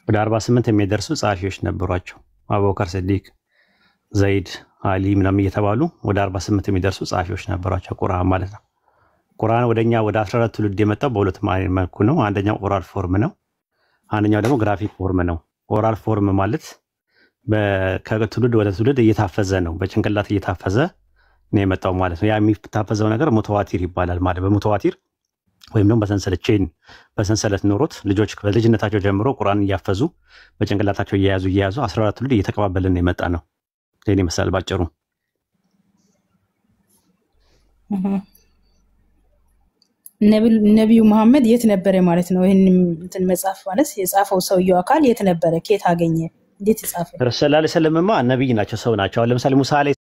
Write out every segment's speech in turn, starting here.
ወደ 48 የሚደርሱ ጻፊዎች ነበሯቸው አቡበከር ሲዲቅ ዘይድ አሊ ምናምን እየተባሉ ወደ 48 የሚደርሱ ጻፊዎች ነበሯቸው ቁርአን ማለት ነው ቁርአን ወደኛ ወደ 14 ትውልድ የመጣው በሁለት መልኩ ነው አንደኛው ኦራል ፎርም ነው አንደኛው ደግሞ ግራፊክ ፎርም ነው ኦራል ፎርም ማለት ከትውልድ ወደ ትውልድ እየታፈዘ ነው በጭንቅላት እየታፈዘ ነው የመጣው ማለት ነው ያ የሚታፈዘው ነገር ሙተዋቲር ይባላል ማለት በሙተዋቲር ወይም ደግሞ በሰንሰለት ኖሮት ልጆች በልጅነታቸው ጀምሮ ቁርአን እያፈዙ በጭንቅላታቸው እየያዙ 14 ትውልድ እየተቀባበልን የመጣ ነው ለኔ መሰል ባጭሩ ነብዩ መሐመድ የት ነበር ማለት ነው ይሄን እንትን መጽሐፍ ማለት የጻፈው ሰውየው አካል የት ነበር ከየት አገኘ እንዴት ጻፈ ረሱል ሰለላሁ ዐለይሂ ወሰለም ነብይ ናቸው ሰው ናቸው ለምሳሌ ሙሳ አለይሂ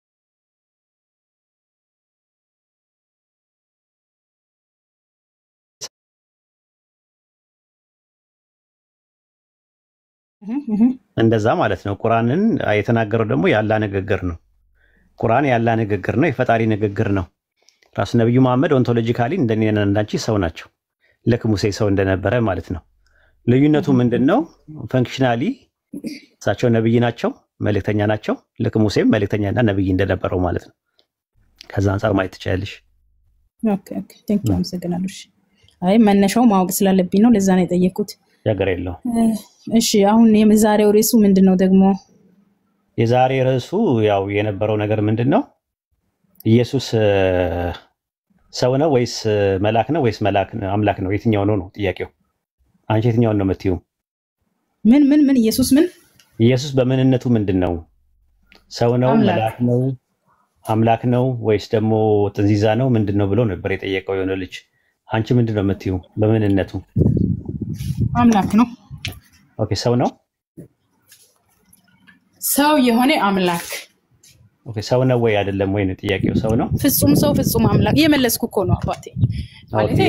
እንደዛ ማለት ነው ቁርአንን የተናገረው ደግሞ ያላ ንግግር ነው ቁርአን ያላ ንግግር ነው የፈጣሪ ንግግር ነው ራስ ነብዩ መሐመድ ኦንቶሎጂካሊ እንደኔና እንዳንቺ ሰው ናቸው ለክ ሙሴ ሰው እንደነበረ ማለት ነው ልዩነቱ ምንድነው ፈንክሽናሊ እሳቸው ነብይ ናቸው መልእክተኛ ናቸው ለክ ሙሴም መልእክተኛና ነብይ እንደነበረው ማለት ነው ከዛ አንፃር ማየት ትችያለሽ ኦኬ ቴንክ ዩ አመሰግናለሁ አይ መነሻው ማወቅ ስላለብኝ ነው ለዛ ነው የጠየቁት ነገር የለው እሺ አሁን የዛሬው ርዕሱ ምንድነው ደግሞ የዛሬ ርዕሱ ያው የነበረው ነገር ምንድነው ኢየሱስ ሰው ነው ወይስ መልአክ ነው ወይስ አምላክ ነው የትኛው ነው ጥያቄው አንቺ የትኛው ነው የምትዩ ምን ኢየሱስ በምንነቱ ምንድነው ሰው ነው መልአክ ነው አምላክ ነው ወይስ ደግሞ ጥንዚዛ ነው ምንድነው ብሎ ነበር የጠየቀው የሆነ ልጅ አንቺ ምንድነው የምትዩ በምንነቱ አምላክ ነው ኦኬ ሰው ነው ሰው የሆነ አምላክ ኦኬ ሰው ነው ወይ አይደለም ወይ ነው ጥያቄው ሰው ነው ፍጹም ሰው ፍጹም አምላክ የመለስኩ እኮ ነው አባቴ ማለት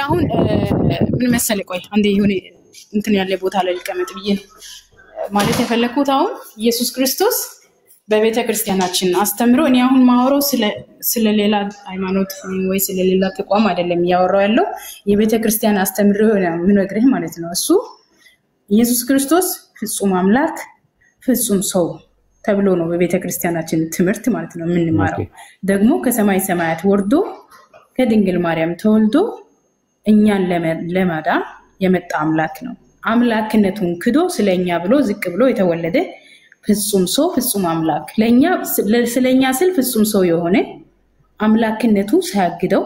አሁን ምን መሰለ ቆይ አንዴ ይሁን እንትን ያለ ቦታ ላይ ልቀመጥ ብዬ ነው ማለት የፈለኩት አሁን ኢየሱስ ክርስቶስ በቤተ ክርስቲያናችን አስተምሮ እኔ አሁን ማወራው ስለ ሌላ ሃይማኖት ወይ ስለ ሌላ ተቋም አይደለም ያወራው ያለው የቤተ ክርስቲያን አስተምሮ ምን ወግረህ ማለት ነው እሱ ኢየሱስ ክርስቶስ ፍጹም አምላክ ፍጹም ሰው ተብሎ ነው በቤተ ክርስቲያናችን ትምህርት ማለት ነው የምንማረው ደግሞ ከሰማይ ሰማያት ወርዶ ከድንግል ማርያም ተወልዶ እኛን ለማዳን የመጣ አምላክ ነው አምላክነቱን ክዶ ስለኛ ብሎ ዝቅ ብሎ የተወለደ ፍጹም ሰው ፍጹም አምላክ ስለኛ ስል ፍጹም ሰው የሆነ አምላክነቱ ሳያግደው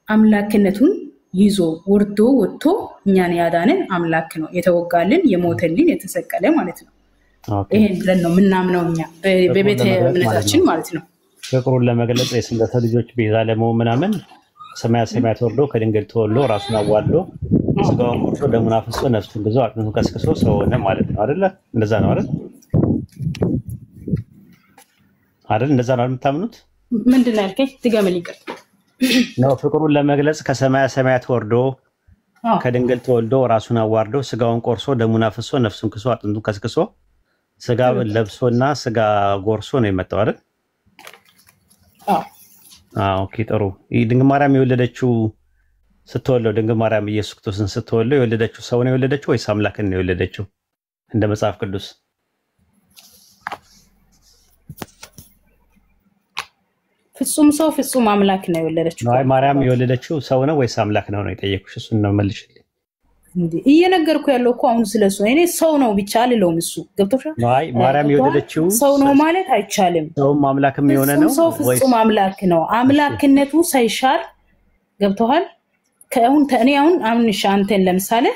አምላክነቱን ይዞ ወርዶ ወጥቶ እኛን ያዳነን አምላክ ነው የተወጋልን የሞተልን የተሰቀለ ማለት ነው ይሄን ብለን ነው ምናምነው እኛ በቤተ እምነታችን ማለት ነው ፍቅሩን ለመግለጽ የስንደተ ልጆች ቤዛ ለመሆን ምናምን ሰማያት ወርዶ ከድንግል ተወልዶ ራሱን አዋልዶ ስጋውን ቆርሶ ደሙን አፍስሶ ነፍሱን ብዙ አጥንቱን ከስክሶ ሰው ሆነ ማለት ነው አይደለ እንደዛ ነው አይደል እንደዛ ነው የምታምኑት ምንድነው ያልከኝ ትገመል ይቀር ነው ፍቅሩን ለመግለጽ ከሰማያት ወርዶ ከድንግል ተወልዶ ራሱን አዋርዶ ስጋውን ቆርሶ ደሙን አፍስሶ ነፍሱን ክሶ አጥንቱን ከስክሶ ስጋ ለብሶና ስጋ ጎርሶ ነው የመጣው አይደል ኦኬ ጥሩ ድንግል ማርያም የወለደችው ስትወልደው ድንግል ማርያም ኢየሱስ ክርስቶስን ስትወልደው የወለደችው ሰው ነው የወለደችው ወይስ አምላክን ነው የወለደችው እንደ መጽሐፍ ቅዱስ ፍጹም ሰው ፍጹም አምላክ ነው የወለደችው አይ ማርያም የወለደችው ሰው ነው ወይስ አምላክ ነው የጠየቁሽ እሱን ነው መልሽልኝ እንዴ እየነገርኩ ያለው እኮ አሁን ስለሱ እኔ ሰው ነው ብቻ አልለውም እሱ ገብቶሻል አይ ማርያም የወለደችው ሰው ነው ማለት አይቻልም ሰውም አምላክም የሆነ ነው ሰው ፍጹም አምላክ ነው አምላክነቱ ሳይሻር ገብቶሃል ከአሁን እኔ አሁን ሻንተን ለምሳሌ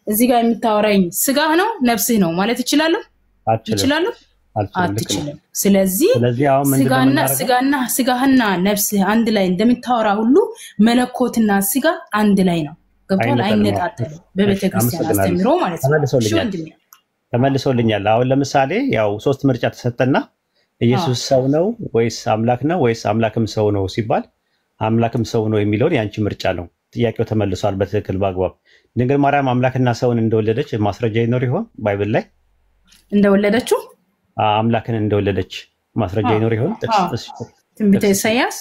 እዚህ ጋር የምታወራኝ ስጋ ነው ነፍስህ ነው ማለት ይችላል አትችልም ስለዚህ ስጋና ነፍስህ አንድ ላይ እንደምታወራ ሁሉ መለኮትና ስጋ አንድ ላይ ነው ገብቷል አይነጣጠልም በቤተክርስቲያን አስተምሮ ማለት ነው ተመልሶልኛል አሁን ለምሳሌ ያው ሶስት ምርጫ ተሰጠና ኢየሱስ ሰው ነው ወይስ አምላክ ነው ወይስ አምላክም ሰው ነው ሲባል አምላክም ሰው ነው የሚለው ያንቺ ምርጫ ነው ጥያቄው ተመልሷል በትክክል ባግባብ ድንግል ማርያም አምላክና ሰውን እንደወለደች ማስረጃ ይኖር ይሆን ባይብል ላይ እንደወለደችው አምላክን እንደወለደች ማስረጃ ይኖር ይሆን ትንቢተ ኢሳይያስ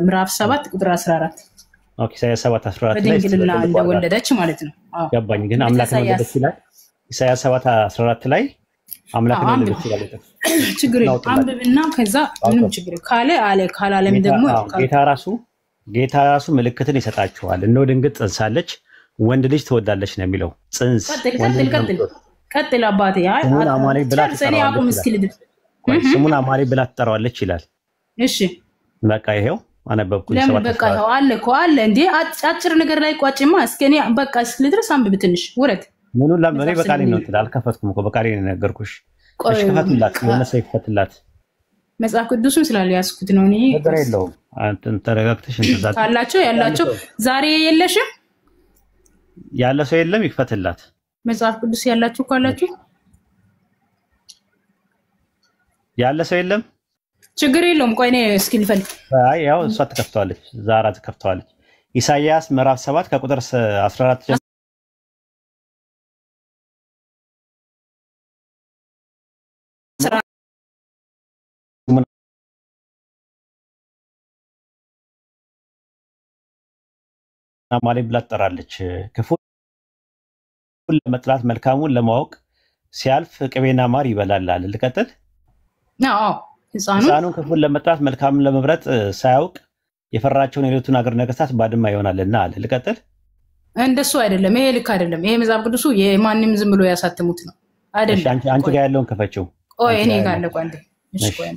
ምዕራፍ 7 ቁጥር 14 ኦኬ ኢሳይያስ 7:14 ላይ በድንግልና እንደወለደች ማለት ነው ገባኝ ግን አምላክን ወለደች ይላል ኢሳይያስ 7:14 ላይ አምላክ ነው ለብቻው ችግር የለም አንብብና ከዛ ምንም ችግር ካላለም ደግሞ ጌታ ራሱ ምልክትን ይሰጣቸዋል እነሆ ድንግጥ ጸንሳለች ወንድ ልጅ ትወልዳለች ነው የሚለው ጽንስ ቀጥል አባቴ ስሙን አማኑኤል ብላ ትጠራዋለች ይላል እሺ በቃ ይሄው አነበብኩኝ ለምን በቃ ይሄው አለ እንዴ አጭር ነገር ላይ ቋጭማ እስከኔ በቃ እስክልድረስ አንብብ ትንሽ ወረድ ምኑን ለምን በቃሌ ነው አልከፈትኩም እኮ በቃሌ ነው ነገርኩሽ እሺ ከፈትላት ለነሰ ይከፈትላት መጽሐፍ ቅዱስን ስላልያዝኩት ነው እኔ ነገር የለውም አንተን ተረጋግተሽ እንተዛት ያላችሁ ዛሬ የለሽም ያለ ሰው የለም ይከፈትላት መጽሐፍ ቅዱስ ያላችሁ ካላችሁ ያለ ሰው የለም ችግር የለውም ቆይ እኔ እስኪ ልፈልግ አይ ያው እሷ ተከፍቷለች ዛራ ተከፍቷለች ኢሳይያስ ምዕራፍ 7 ከቁጥር 14 አማኑኤል ብላ ትጠራለች ክፉን ለመጥላት መልካሙን ለማወቅ ሲያልፍ ቅቤና ማር ይበላል አለ ልቀጥል አዎ ህፃኑን ክፉን ለመጥላት መልካሙን ለመብረጥ ሳያውቅ የፈራቸውን የሌቱን አገር ነገስታት ባድማ ይሆናልና አለ ልቀጥል እንደሱ አይደለም ይሄ ልክ አይደለም ይሄ መጽሐፍ ቅዱሱ የማንንም ዝም ብሎ ያሳተሙት ነው አይደለም አንቺ ጋር ያለውን ከፈችው ቆይ እኔ ጋር አለ ቆይ እሺ ቆይ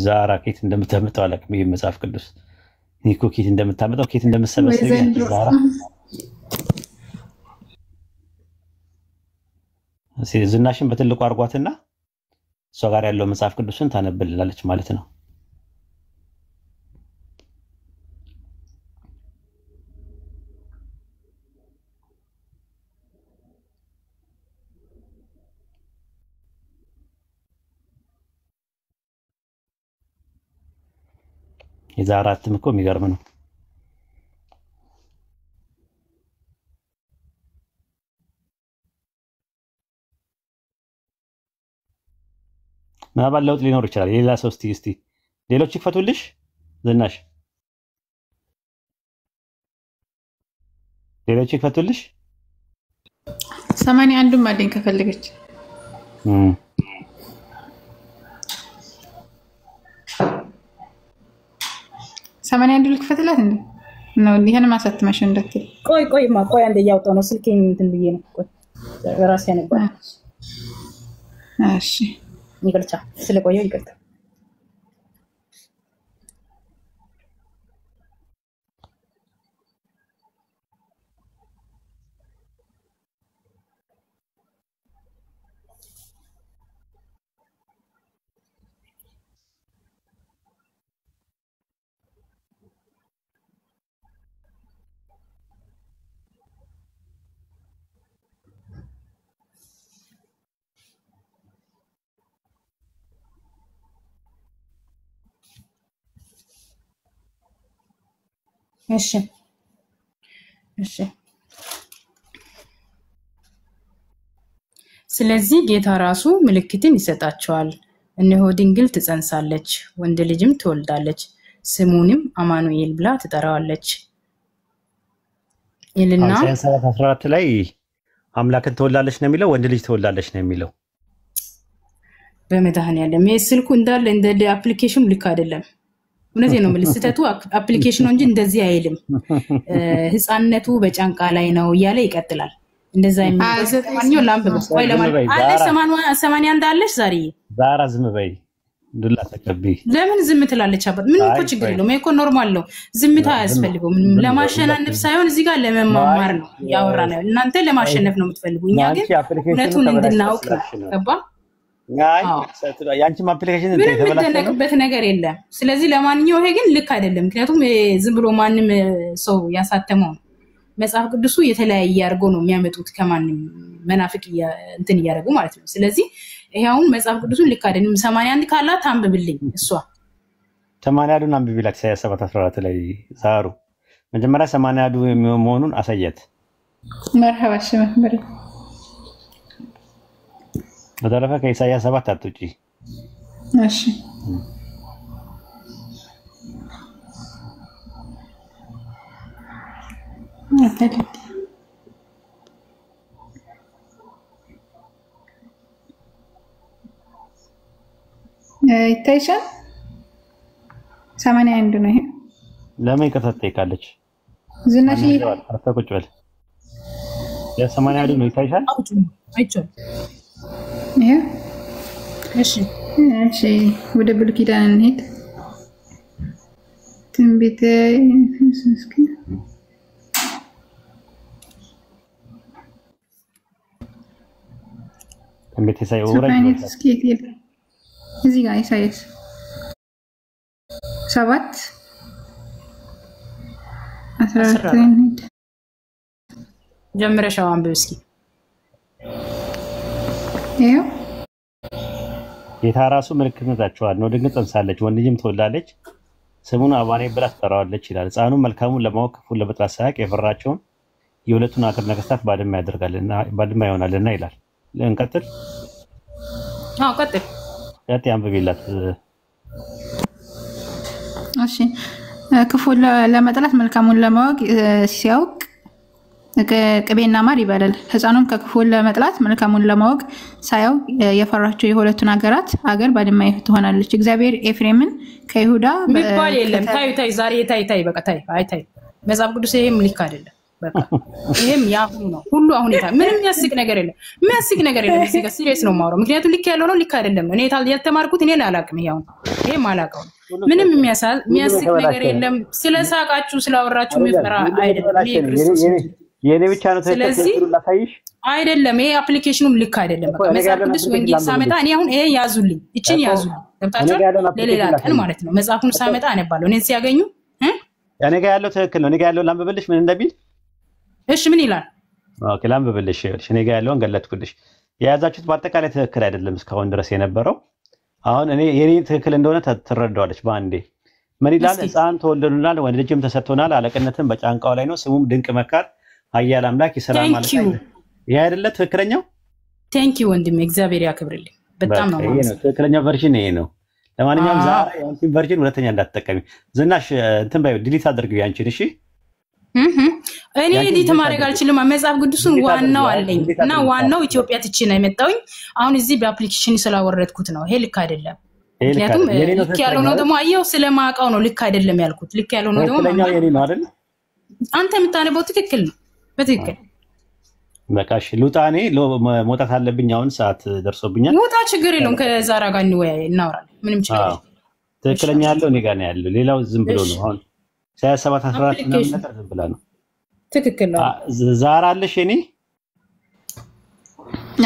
ዛራ ኬት እንደምታመጣው አላውቅም ይሄ መጽሐፍ ቅዱስ ኒኮ ኬት እንደምታመጣው ኬት እንደምትሰበስብ ዛራ ዝናሽን በትልቁ አርጓትና እሷ ጋር ያለው መጽሐፍ ቅዱስን ታነብልላለች ማለት ነው የዛራትም እኮ የሚገርም ነው ምናልባት ለውጥ ሊኖር ይችላል ሌላ ሰው እስቲ ሌሎች ይፈቱልሽ ዝናሽ ሌሎች ይፈቱልሽ 81 ማደኝ ከፈለገች ሰማንያ አንዱ ልክፈትላት እንዴ ነው ይሄን ማሳተማሽ እንደትል ቆይ አንዴ ያውጣው ነው ስልኬን እንትን ብዬ ነው ቆይ ራሴ ነበር እሺ ይቅርታ ስለቆየው ይቅርታ እሺ ስለዚህ ጌታ ራሱ ምልክትን ይሰጣቸዋል እነሆ ድንግል ትጸንሳለች ወንድ ልጅም ትወልዳለች ስሙንም አማኑኤል ብላ ትጠራዋለች ይልና 14 ላይ አምላክን ትወልዳለች ነው የሚለው ወንድ ልጅ ትወልዳለች ነው የሚለው በመድኃኒዓለም የስልኩ እንዳለ እንደ አፕሊኬሽኑ ልክ አይደለም እነዚህ ነው መልስተቱ አፕሊኬሽኑ እንጂ እንደዚህ አይልም ህፃንነቱ በጫንቃ ላይ ነው እያለ ይቀጥላል እንደዛ የሚዘጠማኛው ላምበው ቆይ ለማለት አለ 81 አለሽ ዛራ ዝም በይ ዱላ ተቀቢ ለምን ዝም ትላለች አባት ምን እኮ ችግር የለውም እኮ ኖርማል ነው ዝምታ አያስፈልገው ምንም ለማሸናነፍ ሳይሆን እዚህ ጋር ለመማማር ነው ያወራናል እናንተ ለማሸነፍ ነው የምትፈልጉ እኛ ግን እውነቱን እንድናውቅ ገባ ያንቺ አፕሊኬሽን ተበላሽበት ነገር የለም ስለዚህ ለማንኛው ይሄ ግን ልክ አይደለም ምክንያቱም ዝም ብሎ ማንም ሰው ያሳተመው መጽሐፍ ቅዱሱ የተለያየ አርጎ ነው የሚያመጡት ከማንም መናፍቅ እንትን ያረጉ ማለት ነው ስለዚህ ይሄውን መጽሐፍ ቅዱሱን ልክ አይደለም 81 ካላት አንብብልኝ እሷ 81ን አንብብላት ኢሳይያስ 7:14 ላይ ዛሩ መጀመሪያ 81 መሆኑን አሳየት መርሐባ ሽመምር በተረፈ ከኢሳይያስ 7 አትውጪ እሺ ይታይሻል 81 ነው ይሄ ለምን ከተጠይቃለች ዝናሽ አታቆጭ በል የ81 ነው ይታይሻል አይቻል ይሄ እሺ ወደ ብሉይ ኪዳን እንሂድ ትንቢተ እስኪ ትንቢተ ኢሳይያስ ወራጅ እስኪ እዚህ ጋር ኢሳይያስ 7 14 ጀምረሻው አንብብ እስኪ ይሄው ጌታ ራሱ ምልክትነታቸዋል ነው ድንግል ጸንሳለች ወንድ ልጅም ትወልዳለች ስሙን አማኑኤል ብላ ትጠራዋለች ይላል ሕፃኑ መልካሙን ለማወቅ ክፉን ለመጥራት ሳያውቅ የፈራቸውን የሁለቱን አገር ነገስታት ባድማ ያደርጋልና ባድማ ይሆናልና ይላል እንቀጥል ቀጥል አንብቢላት እሺ ክፉን ለመጥላት መልካሙን ለማወቅ ሲያውቅ ቅቤና ማር ይበላል ሕፃኑም ከክፉን ለመጥላት መልካሙን ለማወቅ ሳያውቅ የፈራቸው የሁለቱን አገር ባድማ ትሆናለች እግዚአብሔር ኤፍሬምን ከይሁዳ ሚባል የለም ታይ ዛሬ ታይ በቃ ታይ መጽሐፍ ቅዱስ ይሄም ልክ አይደለም በቃ ይሄም ያሁን ነው ሁሉ አሁን ምንም የሚያስቅ ነገር የለም እዚህ ጋር ሲሪየስ ነው ማውራው ምክንያቱም ልክ ያለው ነው ልክ አይደለም እኔ ያልተማርኩት እኔ አላውቅም ይሄ ማላውቀው ምንም የሚያስቅ ነገር የለም ስለሳቃችሁ ስላወራችሁ የሚፈራ አይደለም ይሄ ክርስቶስ የኔ ብቻ ነው ተከታተሉ ላሳይሽ አይደለም ይሄ አፕሊኬሽኑም ልክ አይደለም በቃ መጽሐፍ ቅዱስ ወንጌል ሳመጣ እኔ አሁን ይሄ ያዙልኝ እቺን ያዙልኝ ገብታችሁ ለሌላ ቀን ማለት ነው መጽሐፉን ሳመጣ አነባለሁ እኔን ሲያገኙ እኔ ጋር ያለው ትክክል ነው እኔ ጋር ያለው ላንብብልሽ ምን እንደሚል እሺ ምን ይላል ኦኬ ላንብብልሽ እኔ ጋር ያለውን ገለጥኩልሽ የያዛችሁት በአጠቃላይ ትክክል አይደለም እስካሁን ድረስ የነበረው አሁን እኔ የኔ ትክክል እንደሆነ ትረዳዋለች ባንዴ ምን ይላል ሕፃን ተወልዶልናል ወንድ ልጅም ተሰጥቶናል አለቅነትን በጫንቃው ላይ ነው ስሙም ድንቅ መካር ኃያል አምላክ የሰላም ማለት ነው ይሄ አይደለ ትክክለኛው ቴንክ ዩ ወንድሜ እግዚአብሔር ያክብርልኝ በጣም ነው ማለት ነው ትክክለኛው ቨርዥን ይሄ ነው ለማንኛውም ዛሬ ያንቺን ቨርዥን ሁለተኛ እንዳትጠቀሚ ዝናሽ እንትን ባዩ ዲሊት አድርጊው ያንቺን እሺ እኔ ዲሊት ማድረግ አልችልም መጽሐፍ ቅዱስን ዋናው አለኝ እና ዋናው ኢትዮጵያ ትቺ ነው የመጣውኝ አሁን እዚህ በአፕሊኬሽን ስላወረድኩት ነው ይሄ ልክ አይደለም ምክንያቱም ልክ ያለው ነው ደግሞ አየው ስለማውቀው ነው ልክ አይደለም ያልኩት ልክ ያለው ነው ደግሞ ትክክለኛው የኔ ነው አይደል አንተ የምታነበው ትክክል ነው በትክክል በቃሽ ሉጣኔ መውጣት አለብኝ አሁን ሰዓት ደርሶብኛል ሉጣ ችግር የለውም ከዛራ ጋር እናወራለን ምንም ችግር የለም ትክክለኛ ያለው እኔ ጋር ነው ያለው ሌላው ዝም ብሎ ነው አሁን 27 14 ምናምን ነገር ዝም ብላ ነው ትክክል ነው ዛራ አለሽ እኔ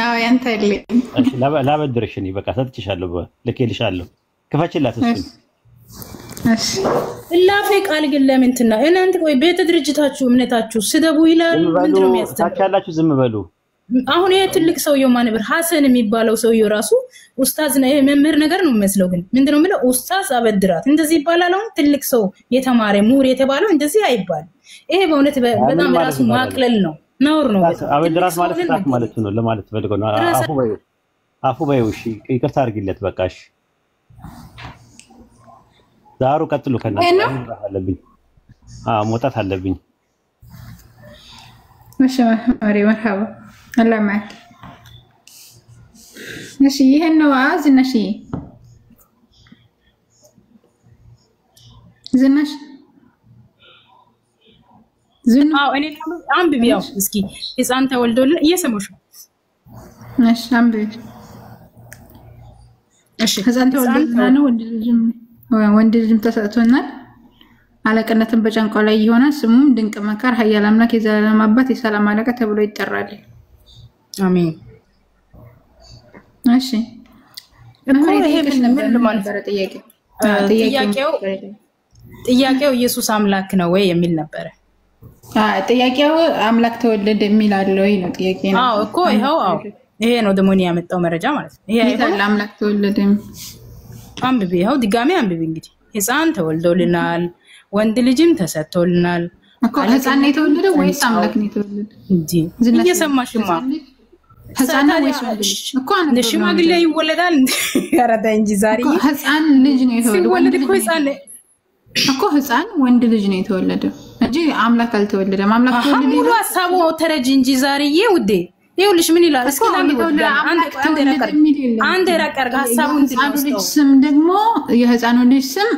አዎ ያንተ አይደለም እሺ ላበድርሽ እኔ በቃ ሰጥቼሻለሁ ልኬልሻለሁ ክፈችላት እሺ እላፌ ቃል ግን ለምንትና እናንተ ቆይ ቤተ ድርጅታችሁ እምነታችሁ ስደቡ ይላል ምንድነው የሚያስተምረው ታቻላችሁ ዝም በሉ አሁን ይሄ ትልቅ ሰውየው ማንበር ሐሰን የሚባለው ሰውየው ራሱ ኡስታዝ ነው መምህር ነገር ነው የሚመስለው ግን ምንድነው የሚለው ኡስታዝ አበድራት እንደዚህ ይባላል አሁን ትልቅ ሰው የተማረ ምሁር የተባለው እንደዚህ አይባል ይሄ በእውነት በጣም ራሱ ማቅለል ነው ነውር ነው አበድራት ማለት ነው ለማለት ፈልገው ነው አፉ ባዩ እሺ ይቅርታ አድርጊለት በቃሽ ዛሩ ቀጥሉ ከናንተ አለብኝ መውጣት አለብኝ እሺ መርሐባ አላህ ማክ እሺ ይሄን ነው ዝናሽ እኔ አንብቢያው እስኪ ሕፃን ተወልዶልን እየሰማሽ ነው እሺ አንብቢ እሺ ሕፃን ተወልዶልን ወንድ ልጅም ተሰጥቶናል አለቅነትን በጫንቃው ላይ ይሆናል ስሙም ድንቅ መካር ኃያል አምላክ የዘላለም አባት የሰላም አለቃ ተብሎ ይጠራል አሜን እሺ ይሄ ምን ማለት ነው ጥያቄው ኢየሱስ አምላክ ነው ወይ የሚል ነበር ጥያቄው አምላክ ተወለደ የሚል አለ ወይ ነው ጥያቄ ነው እኮ ይሄ ነው ደግሞ እኔ ያመጣው መረጃ ማለት ነው ይሄ አምላክ ተወለደ አንብቢ ድጋሜ አንብቢ እንግዲህ ሕፃን ተወልዶልናል ወንድ ልጅም ተሰጥቶልናል እኮ ሕፃን ነው የተወለደው ወይስ አምላክ ነው የተወለደው እንጂ እየሰማሽማ ሕፃን ወይስ ወንድ እኮ አንተ ሽማግሌ ይወለዳል ያረዳ እንጂ ዛሬ ሕፃን ልጅ ነው የተወለደው እኮ ሕፃን ወንድ ልጅ ነው የተወለደው እንጂ አምላክ አልተወለደም አምላክ ተወለደ ሙሉ ሐሳቡ ተረጅ እንጂ ዛሬዬ ውዴ ይኸውልሽ ምን ይላል እስኪ አንድ ረቀር ሐሳቡን ስም ደግሞ የህፃኑ ልጅ ስም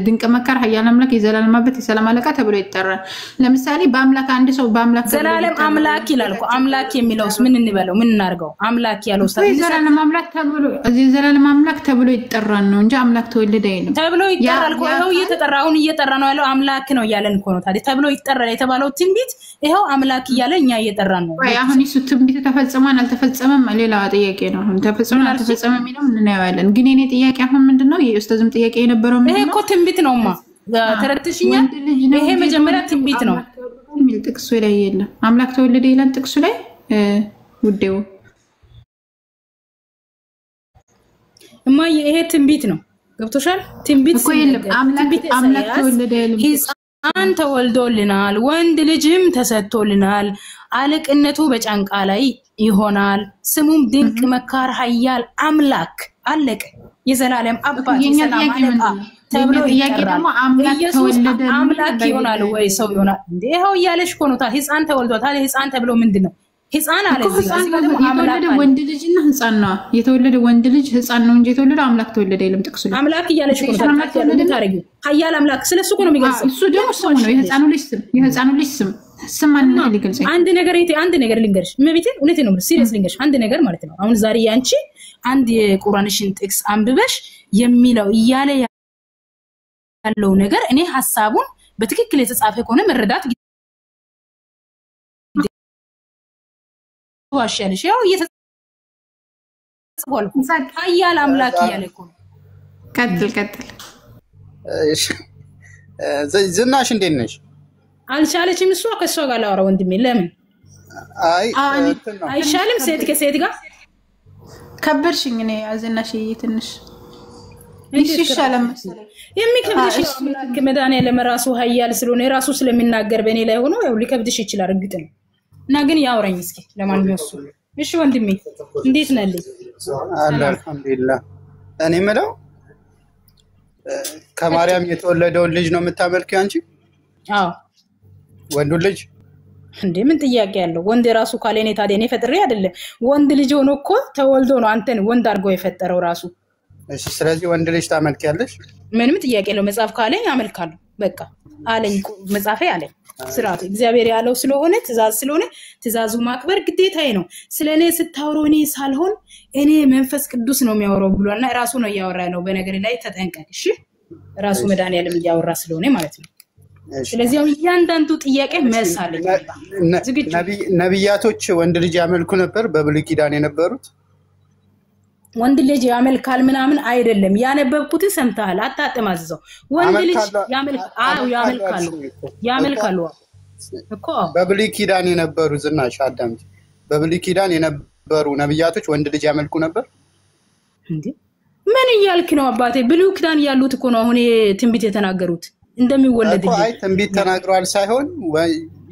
ድንቅ መካር ኃያል አምላክ የዘላለም አባት የሰላም አለቃ ተብሎ ይጠራል። ለምሳሌ በአምላክ አንድ ሰው በአምላክ ዘላለም አምላክ ይላል እኮ አምላክ የሚለውስ ምን እንበለው ምን እናርገው አምላክ ያለው ሰው የዘላለም አምላክ ተብሎ የዘላለም አምላክ ተብሎ ይጠራል ነው እንጂ አምላክ ተወለደ አይልም ተብሎ ይጠራል እኮ ይሄው እየተጠራውን እየጠራ ነው ያለው አምላክ ነው ያለን እኮ ነው ታዲያ ተብሎ ይጠራል የተባለው ትንቢት ይሄው አምላክ እያለ እኛ እየጠራን ነው አሁን እሱ ትንቢት ተፈጽሟል አልተፈጸመም ሌላ ጥያቄ ነው አሁን ተፈጽሟል አልተፈጸመም የሚለው እናያለን ግን እኔ ጥያቄ አሁን ምንድነው የኡስታዝም ጥያቄ የነበረው ምንድነው ይሄ እኮ ትንቢት ነውማ ተረድተሽኛ ይሄ መጀመሪያ ትንቢት ነው የሚል ጥቅሱ ላይ የለም አምላክ ተወለደ ይላል ጥቅሱ ላይ ውዴው እማዬ ይሄ ትንቢት ነው ገብቶሻል ትንቢት እኮ የለም አምላክ ተወለደ ይላል ሕፃን ተወልዶልናል ወንድ ልጅም ተሰጥቶልናል አለቅነቱ በጫንቃ ላይ ይሆናል ስሙም ድንቅ መካር ኃያል አምላክ አለቀ የዘላለም አባት የሰላም አለቃ ተብሎ ይጠራል ኢየሱስ አምላክ ይሆናል ወይ ሰው ይሆናል እንዴ ይሄው ያለሽ እኮ ነው ሕፃን ተወልዷል ሕፃን ተብሎ ምንድነው ሕፃን አለ የተወለደ ወንድ ልጅና ሕፃን ነው የተወለደ ወንድ ልጅ ሕፃን ነው እንጂ የተወለደ አምላክ ተወለደ አይልም ጥቅሱ ላይ አምላክ ያለሽ እኮ ነው ታረጊው ኃያል አምላክ ስለሱ እኮ ነው የሚገልጸው እሱ ደግሞ ስሙ ነው የሕፃኑ ልጅ ስም ማን ነው ሊገልጽ አንድ ነገር ልንገርሽ መቤቴን እውነቴ ነው ሲሪየስ ልንገርሽ አንድ ነገር ማለት ነው አሁን ዛሬ ያንቺ አንድ የቁርአንሽን ጥቅስ አንብበሽ የሚለው እያለ ያለው ነገር እኔ ሐሳቡን በትክክል የተጻፈ ከሆነ መረዳት ዋሻለሽ ያው እየተጻፈው ኃያል አምላክ ያለ እኮ ቀጥል እሺ ዝናሽ እንዴት ነሽ አልቻለችም እሷ ከሷ ጋር ላወራ ወንድሜ ለምን አይሻልም ሴት ከሴት ጋር ከበርሽኝ እኔ አዝናሽ ትንሽ ይሻላል መሰለኝ የሚከብድሽ አምላክ መድኃኒዓለም ራሱ ኃያል ስለሆነ ራሱ ስለሚናገር በእኔ ላይ ሆኖ ያው ሊከብድሽ ይችላል እርግጥ ነው እና ግን ያወራኝ እስኪ ለማንኛውም እሱ እሺ ወንድሜ እንዴት ነልኝ አልሐምዱሊላህ እኔ ምለው ከማርያም የተወለደውን ልጅ ነው የምታመልኪው አንቺ አዎ ወንዱ ልጅ እንዴ ምን ጥያቄ ያለው ወንድ ራሱ ካለኔ ታዲያ እኔ ፈጥሬ አይደለም ወንድ ልጅ ሆኖ እኮ ተወልዶ ነው አንተን ወንድ አድርጎ የፈጠረው ራሱ እሺ ስለዚህ ወንድ ልጅ ታመልኪያለሽ ምንም ጥያቄ የለው መጽሐፍ ካለኝ አመልካለሁ በቃ አለኝ መጽሐፌ አለኝ ስርዓት እግዚአብሔር ያለው ስለሆነ ትእዛዝ ስለሆነ ትእዛዙ ማክበር ግዴታዬ ነው ስለኔ ስታወሩ እኔ ሳልሆን እኔ መንፈስ ቅዱስ ነው የሚያወራው ብሏልና ራሱ ነው ያወራ ነው በነገር ላይ ተጠንቀቅ እሺ ራሱ መድኃኒዓለም ያወራ ስለሆነ ማለት ነው ስለዚህ እያንዳንዱ ጥያቄ መልስ አለኝ ነብያቶች ወንድ ልጅ ያመልኩ ነበር በብሉይ ኪዳን የነበሩት ወንድ ልጅ ያመልካል ምናምን አይደለም ያነበብኩት ሰምተሃል አጣጥማዘው ወንድ ልጅ ያመልካሉ እኮ በብሉይ ኪዳን የነበሩ ዝናሽ አዳምጪ በብሉይ ኪዳን የነበሩ ነብያቶች ወንድ ልጅ ያመልኩ ነበር እንዴ ምን ይያልክ ነው አባቴ ብሉይ ኪዳን ያሉት እኮ ነው አሁን ትንቢት የተናገሩት እንደሚወለድ እኮ አይ ትንቢት ተናግሯል ሳይሆን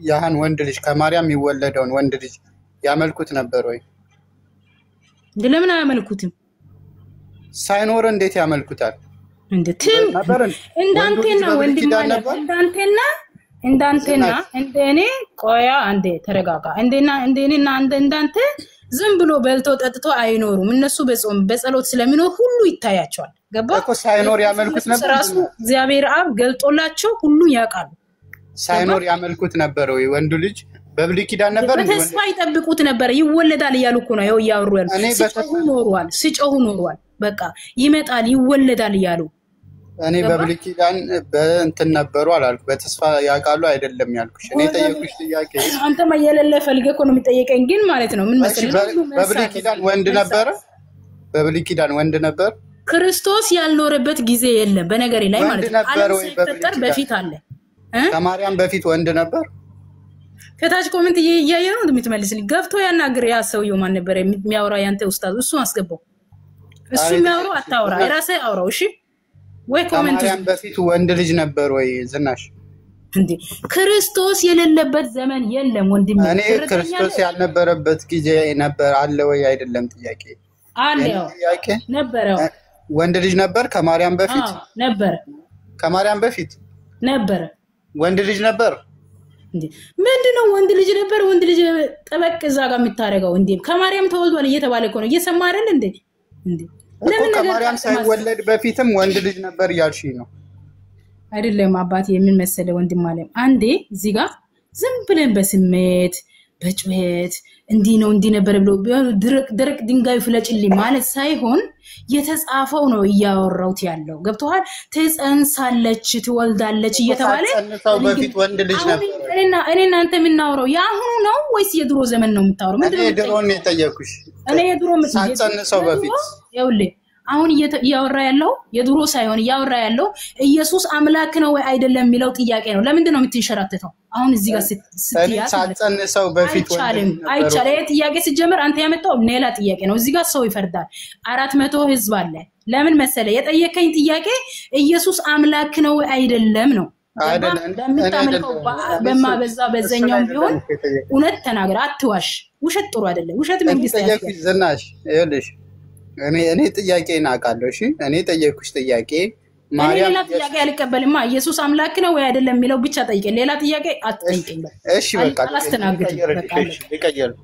ያህን ወንድ ልጅ ከማርያም ይወለደውን ወንድ ልጅ ያመልኩት ነበር ወይ ለምን አያመልኩትም ሳይኖር እንዴት ያመልኩታል እንዴትም እንዳንተና ወንድማና እንዳንተና እንደኔ ቆያ አንዴ ተረጋጋ እንደኔና እንዳንተ ዝም ብሎ በልቶ ጠጥቶ አይኖሩም እነሱ በጾም በጸሎት ስለሚኖር ሁሉ ይታያቸዋል ገባ እኮ ሳይኖር ያመልኩት ነበር ራሱ እግዚአብሔር አብ ገልጦላቸው ሁሉ ያውቃሉ ሳይኖር ያመልኩት ነበር ወይ ወንዱ ልጅ በብሉይ ኪዳን ነበር በተስፋ ይጠብቁት ነበር ይወለዳል እያሉ እኮ ነው ያወሩ ያሉ ሲጮሁ ኖሯል በቃ ይመጣል ይወለዳል እያሉ እኔ በብሉይ ኪዳን በእንትን ነበሩ አላልኩ በተስፋ ያውቃሉ አይደለም ያልኩሽ እኔ ጠየቅኩሽ ጥያቄ አንተማ የሌለ ፈልገህ እኮ ነው የሚጠየቀኝ ግን ማለት ነው ምን መሰለህ በብሉይ ኪዳን ወንድ ነበር በብሉይ ኪዳን ወንድ ነበር ክርስቶስ ያልኖረበት ጊዜ የለም በነገሬ ላይ ማለት ነው ዓለም ሳይፈጠር በፊት አለ ከማርያም በፊት ወንድ ነበር ከታች ኮሜንት እያየ ነው እንደምትመልስልኝ ገብቶ ያናግር ያ ሰውየው ማን ነበር የሚያወራ ያንተ ኡስታዝ እሱ አስገባው እሱ የሚያወራው አታወራ የራስህ አውራው እሺ ወይ ኮሜንት ከማርያም በፊት ወንድ ልጅ ነበር ወይ ዝናሽ እንዴ ክርስቶስ የሌለበት ዘመን የለም ወንድሜ እኔ ክርስቶስ ያልነበረበት ጊዜ ነበር አለ ወይ አይደለም ጥያቄ አለው ጥያቄ ነበር ወንድ ልጅ ነበር ከማርያም በፊት ነበር ከማርያም በፊት ነበር ወንድ ልጅ ነበር እንዴ ምንድነው ወንድ ልጅ ነበር ወንድ ልጅ ጠበቅ እዛ ጋር የምታረጋው እንዴ ከማርያም ተወልዷል እየተባለ እኮ ነው እየሰማ አይደል እንዴ ለምን ከማርያም ሳይወለድ በፊትም ወንድ ልጅ ነበር ያልሽ ነው አይደለም አባቴ የምን መሰለ ወንድም ማለት አንዴ እዚህ ጋር ዝም ብለን በስሜት በጩኸት እንዲ ነው እንዲ ነበር ብሎ ድርቅ ድንጋይ ፍለጭልኝ ማለት ሳይሆን የተጻፈው ነው እያወራውት ያለው ገብቷል ተጸንሳለች ትወልዳለች እየተባለ ተጸንሳው በፊት ወንድ ልጅ ነበር እኔና አንተ የምናወራው ያሁኑ ነው ወይስ የድሮ ዘመን ነው የምታወራው ምንድነው የድሮ ነው የጠየኩሽ እኔ የድሮ ተጸንሳው በፊት ይኸውልህ አሁን እያወራ ያለው የድሮ ሳይሆን እያወራ ያለው ኢየሱስ አምላክ ነው ወይ አይደለም የሚለው ጥያቄ ነው ለምንድን ነው የምትንሸራተተው አሁን እዚህ ጋር ስትያዝ ተጸንሳው በፊት አይቻልም ይሄ ጥያቄ ሲጀመር አንተ ያመጣው ሌላ ጥያቄ ነው እዚህ ጋር ሰው ይፈርዳል 400 ህዝብ አለ ለምን መሰለ የጠየቀኝ ጥያቄ ኢየሱስ አምላክ ነው ወይ አይደለም ነው እንደምታመልከው በማበዛ በዘኛው ቢሆን እውነት ተናገር አትዋሽ ውሸት ጥሩ አይደለም ውሸት መንግስት ያስፈልጋል ዝናሽ ይኸውልሽ እኔ ጥያቄን አውቃለሁ እሺ እኔ ጠየቅኩሽ ጥያቄ ማርያም ሌላ ጥያቄ አልቀበልማ ኢየሱስ አምላክ ነው ወይ አይደለም የሚለው ብቻ ጠይቀኝ ሌላ ጥያቄ አትጠይቀኝ እሺ በቃ አስተናግድ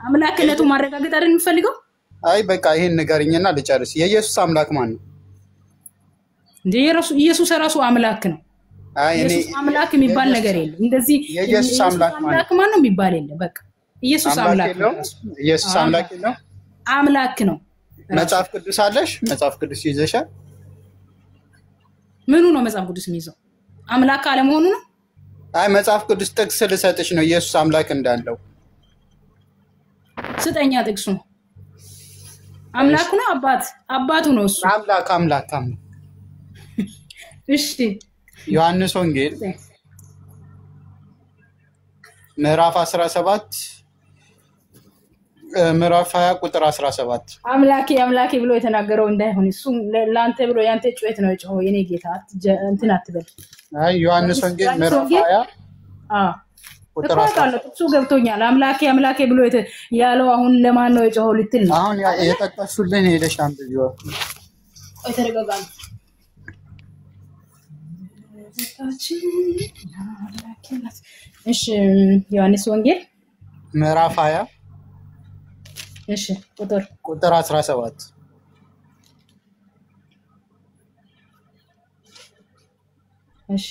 አምላክነቱ ማረጋገጥ አይደል የሚፈልገው አይ በቃ ይሄን ንገሪኝና ልጨርስ የኢየሱስ አምላክ ማን ነው እንዴ ኢየሱስ ራሱ አምላክ ነው አይ እኔ አምላክ የሚባል ነገር የለም እንደዚህ የኢየሱስ አምላክ ማን ነው የሚባል የለም በቃ ኢየሱስ አምላክ ነው ኢየሱስ አምላክ ነው አምላክ ነው መጽሐፍ ቅዱስ አለሽ መጽሐፍ ቅዱስ ይዘሻል ምኑ ነው መጽሐፍ ቅዱስ የሚይዘው አምላክ አለመሆኑ ነው አይ መጽሐፍ ቅዱስ ጥቅስ ልሰጥሽ ነው ኢየሱስ አምላክ እንዳለው ስጠኛ ጥቅሱ አምላክ ነው አባቱ ነው እሱ አምላክ እሺ ዮሐንስ ወንጌል ምዕራፍ 17 ምዕራፍ 20 ቁጥር 17 አምላኬ ብሎ የተናገረው እንዳይሆን እሱ ላንተ ብሎ ያንተ ጩኸት ነው ጮህ የኔ ጌታ እንትን አትበል አይ ዮሐንስ ወንጌል ምዕራፍ 20 ቁጥር 17 እሱ ገብቶኛል አምላኬ ብሎ ያለው አሁን ለማን ነው የጮኸው ልትል ነው አሁን የጠቀሱልን ሄደሽ አንብቢው ወይ ተረጋጋ እሺ ዮሐንስ ወንጌል ምዕራፍ 20 እሺ ቁጥር 17 እሺ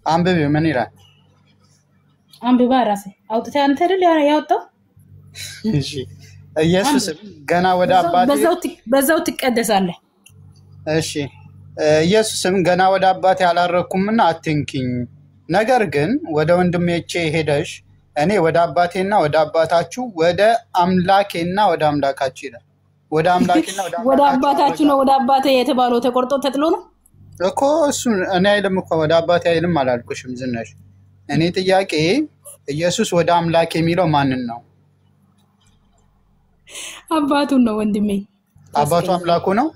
አንብቢው ምን ይላል አንብባ ራሴ አውጥተህ አንተ አይደል ያወጣው እሺ ኢየሱስ ገና ወደ አባቴ በዛው ትቀደሳለህ እሺ ኢየሱስም ገና ወደ አባቴ አላረኩምና አትንኪኝ ነገር ግን ወደ ወንድሜቼ ሄደሽ እኔ ወደ አባቴና ወደ አባታችሁ ወደ አምላኬና ወደ አምላካችሁ ይላል ወደ አምላኬና ወደ አባታችሁ ነው ወደ አባቴ የተባለው ተቆርጦ ተጥሎ ነው እኮ እሱ እኔ አይደለም እኮ ወደ አባቴ አይደለም አላልኩሽም ዝናሽ እኔ ጥያቄ ኢየሱስ ወደ አምላክ የሚለው ማንን ነው አባቱን ነው ወንድሜ አባቱ አምላኩ ነው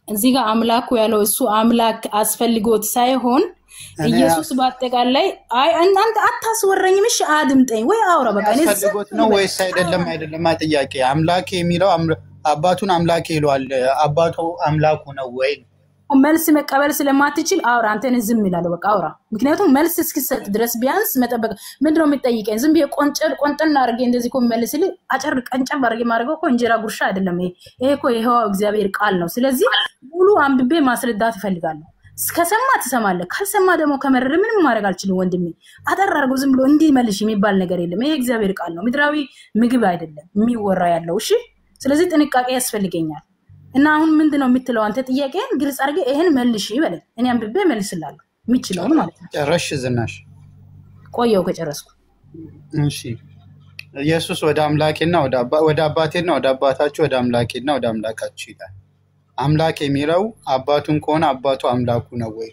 እዚህ ጋር አምላኩ ያለው እሱ አምላክ አስፈልጎት ሳይሆን ኢየሱስ በአጠቃላይ አይ እናንተ አታስወረኝም እሺ አድምጠኝ ወይ አውራ በቃ እኔ አስፈልጎት ነው ወይስ አይደለም ጥያቄ አምላክ የሚለው አባቱን አምላክ ይሏል አባቱ አምላኩ ነው ወይ መልስ መቀበል ስለማትችል አውራ አንተን ዝም ይላል በቃ አውራ ምክንያቱም መልስ እስኪሰጥ ድረስ ቢያንስ መጠበቅ ምንድነው የሚጠይቀኝ ዝም ብዬ ቆንጠን አድርጌ እንደዚህ ኮ መልስልኝ አጨር ቀንጨብ አድርጌ ማድረገው እኮ እንጀራ ጉርሻ አይደለም ይሄ እኮ ይሄው እግዚአብሔር ቃል ነው ስለዚህ ሙሉ አንብቤ ማስረዳት እፈልጋለሁ እስከሰማ ትሰማለህ ካልሰማ ደግሞ ከመረረ ምንም ማድረግ አልችልም ወንድሜ አጠር አድርገው ዝም ብሎ እንዲህ መልሽ የሚባል ነገር የለም ይሄ እግዚአብሔር ቃል ነው ምድራዊ ምግብ አይደለም የሚወራ ያለው እሺ ስለዚህ ጥንቃቄ ያስፈልገኛል እና አሁን ምንድነው የምትለው አንተ ጥያቄን ግልጽ አድርገ ይሄን መልሽ ይበል እኔ አንብቤ መልስላለሁ የሚችለው ማለት ነው ጨረሽ ዝናሽ ቆየው ከጨረስኩ እሺ ኢየሱስ ወደ አምላኬና ወደ አባቴና ወደ አባታችሁ ወደ አምላኬና ወደ አምላካችሁ ይላል አምላክ የሚለው አባቱን ከሆነ አባቱ አምላኩ ነው ወይ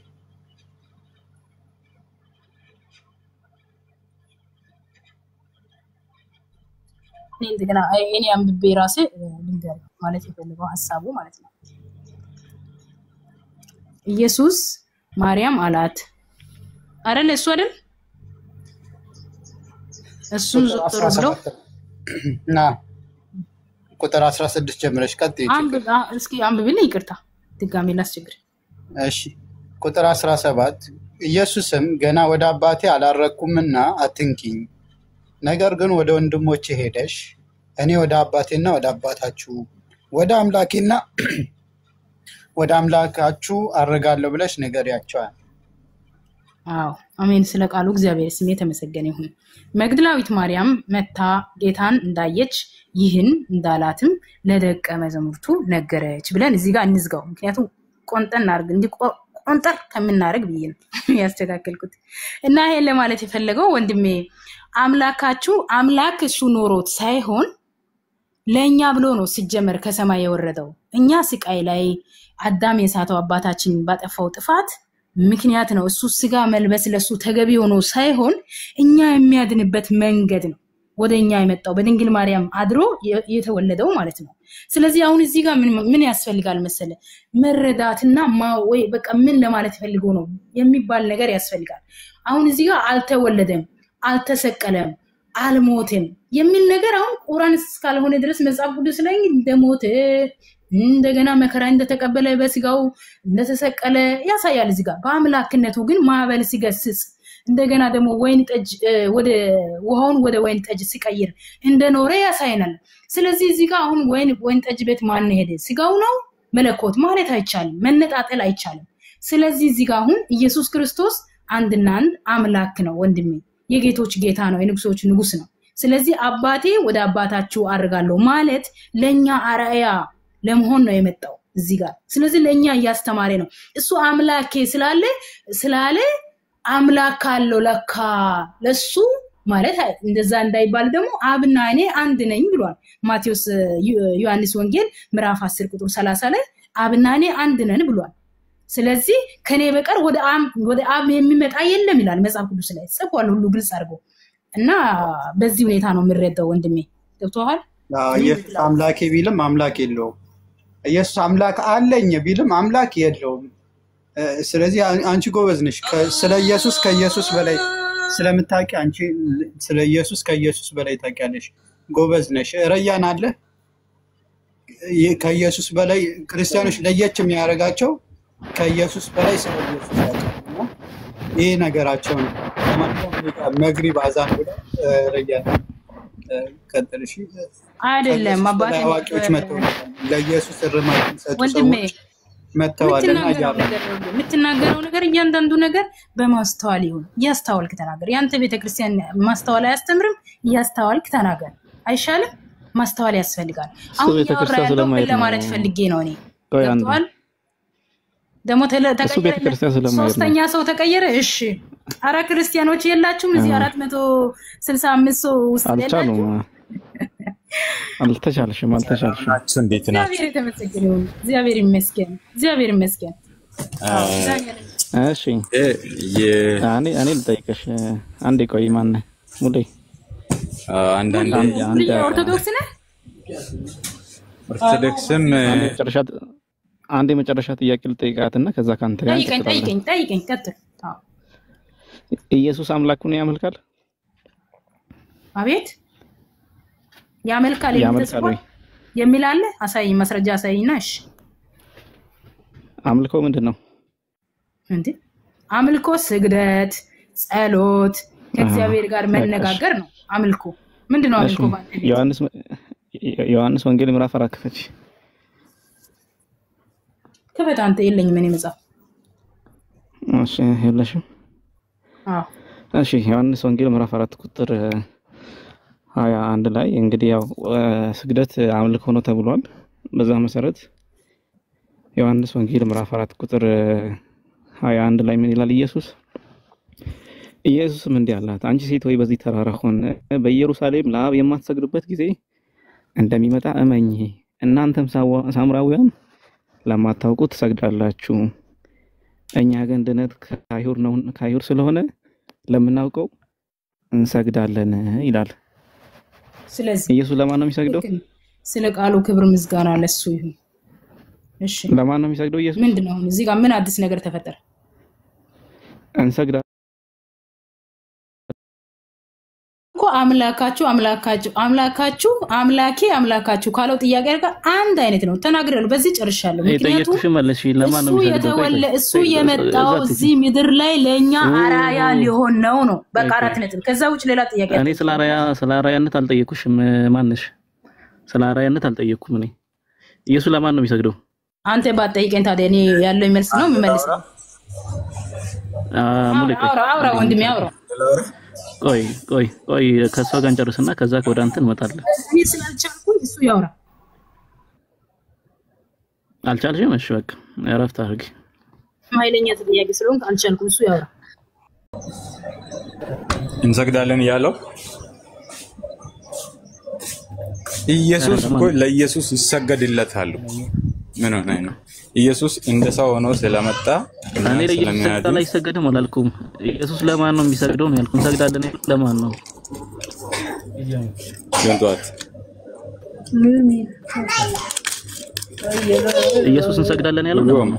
እንደገና እኔ አንብቤ ራሴ ልንገር ማለት የፈለገው ሐሳቡ ማለት ነው ኢየሱስ ማርያም አላት አይደል እሱ አይደል እሱ ዞትሮ ብሎ ና ቁጥር 16 ጀምረሽ ቀጥይ እስኪ አንብብልኝ ይቅርታ ድጋሜ ላስቸግር እሺ ቁጥር 17 ኢየሱስም ገና ወደ አባቴ አላረኩምና አትንኪኝ፣ ነገር ግን ወደ ወንድሞቼ ሄደሽ እኔ ወደ አባቴና ወደ አባታችሁ ወደ አምላኬና ወደ አምላካችሁ አረጋለሁ ብለሽ ንገሪያቸዋል። አዎ አሜን። ስለ ቃሉ እግዚአብሔር ስም የተመሰገነ ይሁን። መግደላዊት ማርያም መታ ጌታን እንዳየች ይህን እንዳላትም ለደቀ መዛሙርቱ ነገረች ብለን እዚህ ጋር እንዝጋው። ምክንያቱም ቆንጠን አድርግ እንዲ ቆንጠር ከምናደርግ ብዬ ነው ያስተካከልኩት። እና ይሄን ለማለት የፈለገው ወንድሜ አምላካችሁ አምላክ እሱ ኖሮት ሳይሆን ለኛ ብሎ ነው ሲጀመር ከሰማይ የወረደው። እኛ ስቃይ ላይ አዳም የሳተው አባታችን ባጠፋው ጥፋት ምክንያት ነው እሱ ስጋ መልበስ ለሱ ተገቢ ሆኖ ሳይሆን እኛ የሚያድንበት መንገድ ነው ወደኛ የመጣው በድንግል ማርያም አድሮ የተወለደው ማለት ነው። ስለዚህ አሁን እዚህ ጋር ምን ያስፈልጋል መሰለ መረዳትና ወይ በቃ ምን ለማለት ፈልገው ነው የሚባል ነገር ያስፈልጋል። አሁን እዚህ ጋር አልተወለደም፣ አልተሰቀለም፣ አልሞተም የሚል ነገር አሁን ቁርአን እስካልሆነ ድረስ መጽሐፍ ቅዱስ ላይ እንደሞተ እንደገና መከራ እንደተቀበለ በስጋው እንደተሰቀለ ያሳያል። እዚህ ጋር በአምላክነቱ ግን ማዕበል ሲገስጽ እንደገና ደግሞ ወይን ጠጅ ወደ ውሃውን ወደ ወይን ጠጅ ሲቀይር እንደኖረ ያሳየናል። ስለዚህ እዚህ ጋር አሁን ወይን ጠጅ ቤት ማን ሄደ? ስጋው ነው መለኮት ማለት አይቻልም፣ መነጣጠል አይቻልም። ስለዚህ እዚህ ጋር አሁን ኢየሱስ ክርስቶስ አንድና አንድ አምላክ ነው ወንድሜ፣ የጌቶች ጌታ ነው፣ የንጉሶች ንጉስ ነው። ስለዚህ አባቴ ወደ አባታችሁ አርጋለሁ ማለት ለኛ አራያ ለመሆን ነው የመጣው እዚህ ጋር። ስለዚህ ለኛ ያስተማረ ነው እሱ አምላኬ ስላለ አምላክ አለው ለካ ለሱ ማለት እንደዛ እንዳይባል ደግሞ አብና እኔ አንድ ነኝ ብሏል ማቴዎስ ዮሐንስ ወንጌል ምዕራፍ 10 ቁጥር 30 ላይ አብና እኔ አንድ ነን ብሏል። ስለዚህ ከኔ በቀር ወደ አብ የሚመጣ የለም ይላል መጽሐፍ ቅዱስ ላይ ጽፏል ሁሉ ግልጽ አድርጎ። እና በዚህ ሁኔታ ነው ምረዳው ወንድሜ ገብቶሃል? ኢየሱስ አምላኬ ቢልም አምላክ የለውም። ኢየሱስ አምላክ አለኝ ቢልም አምላክ የለውም። ስለዚህ አንቺ ጎበዝ ነሽ ስለ ኢየሱስ ከኢየሱስ በላይ ስለምታውቂ አንቺ ስለ ኢየሱስ ከኢየሱስ በላይ ታውቂያለሽ። ጎበዝ ነሽ። ረያን አለ ከኢየሱስ በላይ ክርስቲያኖች ለየች የሚያደርጋቸው ከኢየሱስ በላይ ስለ ኢየሱስ ያውቃሉ። ይሄ ነገራቸው ነው። መግሪብ አዛን ብለ ረያን ቀጥልሽ አይደለም አባቴ አዋቂዎች መጥተው ለኢየሱስ ርማት ሰጡ ሰዎች መተዋልና የምትናገረው ነገር እያንዳንዱ ነገር በማስተዋል ይሁን። ያስተዋልክ ተናገር። ያንተ ቤተክርስቲያን ማስተዋል አያስተምርም? ያስተዋልክ ተናገር አይሻልም? ማስተዋል ያስፈልጋል። አሁን ያወራው ለማለት ፈልጌ ነው እኔ ገብቷል። ደሞ ተቀየረ ሶስተኛ ሰው ተቀየረ። እሺ አራ ክርስቲያኖች የላችሁም እዚህ 465 ሰው ውስጥ አልቻሉም። አልተቻለሽም። እንዴት ናችሁ? እግዚአብሔር ይመስገን። እሺ እኔ ልጠይቅሽ አንዴ ቆይ። ማን ሙሌ አንዳንዴ ኦርቶዶክስ ነህ? ኦርቶዶክስም አንዴ መጨረሻ ጥያቄ ልጠይቃትና ከዛ ካንተ ጋር ጠይቀኝ ቀጥል። ኢየሱስ አምላኩን ያመልካል? አቤት ያመልካል የሚል አለ? አሳይ፣ ማስረጃ አሳይና። እሺ አምልኮ ምንድነው እንዴ? አምልኮ ስግደት፣ ጸሎት፣ ከእግዚአብሔር ጋር መነጋገር ነው አምልኮ። ምንድነው አምልኮ? ዮሐንስ ወንጌል ምዕራፍ 4 ክፈች። ክፈት አንተ። የለኝም እኔ መጽሐፍ። እሺ የለሽም? አዎ እሺ ዮሐንስ ወንጌል ምዕራፍ 4 ቁጥር 21 ላይ እንግዲህ ያው ስግደት አምልኮ ነው ተብሏል። በዛ መሰረት ዮሐንስ ወንጌል ምዕራፍ 4 ቁጥር 21 ላይ ምን ይላል? ኢየሱስም እንዲህ አላት፣ አንቺ ሴት ሆይ በዚህ ተራራ ሆነ በኢየሩሳሌም ለአብ የማትሰግዱበት ጊዜ እንደሚመጣ እመኚ። እናንተም ሳምራውያን ለማታውቁ ትሰግዳላችሁ፣ እኛ ግን ድነት ከአይሁድ ስለሆነ ለምናውቀው እንሰግዳለን ይላል። ስለዚህ ኢየሱስ ለማን ነው የሚሰግደው? ስለ ቃሉ ክብር ምስጋና ለሱ ይሁን። እሺ ለማን ነው የሚሰግደው ኢየሱስ? ምንድነው እዚህ ጋር ምን አዲስ ነገር ተፈጠረ? እንሰግዳለን እኮ አምላካችሁ አምላካችሁ ካለው ጥያቄ ጋር አንድ አይነት ነው ተናግረው በዚህ ጨርሻለሁ ምክንያቱም እሱ የመጣው እዚህ ምድር ላይ ለኛ አራያ ሊሆን ነው በቃ አራት ነጥብ ከዛ ውጭ ሌላ ጥያቄ እኔ ስለ አራያነት አልጠየኩሽም ማንሽ ስለ አራያነት አልጠየኩም እኔ ኢየሱስ ለማን ነው የሚሰግደው አንተ ባጠይቀኝ ታዲያ እኔ ያለው መልስ ነው የሚመልሰው አውራ ወንድሜ አውራ ቆይ ከሷ ጋር እንጨርስና ከዛ ወደ አንተ እንመጣለን እኔ ስላልቻልኩኝ እሱ ያውራ አልቻልሽም እሺ በቃ አረፍታ አድርጊ ማይለኛ ጥያቄ ስለሆነ አልቻልኩም እሱ ያውራ እንሰግዳለን ያለው ኢየሱስ ለኢየሱስ ይሰገድለታል ምን ሆነ ነው ኢየሱስ እንደሰው ሆኖ ስለመጣ እኔ ለኢየሱስ ይሰገድም አላልኩም ኢየሱስ ለማን ነው የሚሰግደው ነው ያልኩኝ ሰግዳለን ለማን ነው ጀንቷት ኢየሱስን ሰግዳለን ያለው ነው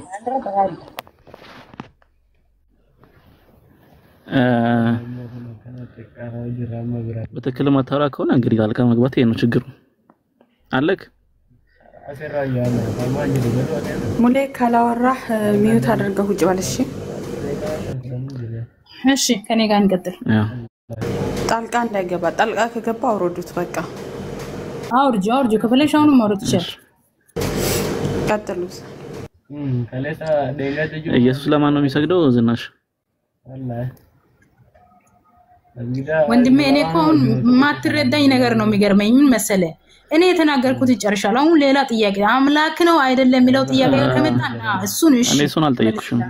በትክክል ማታራ ከሆነ እንግዲህ ጣልቃ መግባት ይሄ ነው ችግሩ አለክ ሙሌ ካላወራህ ሚዩት አድርገው ውጭ ባለሽ እሺ ከኔ ጋር እንቀጥል ጣልቃ እንዳይገባ ጣልቃ ከገባ አውርዱት በቃ አውርጆ ከፈለሽ አሁን ማውራት ይችላል ቀጥሉት ኢየሱስ ለማን ነው የሚሰግደው ዝናሽ ወንድሜ እኔ እኮ ማትረዳኝ ነገር ነው የሚገርመኝ ምን መሰለ እኔ የተናገርኩት ይጨርሻል አሁን ሌላ ጥያቄ አምላክ ነው አይደለም የሚለው ጥያቄ ከመጣና እሱን እሺ እኔ እሱን አልጠየቅኩሽም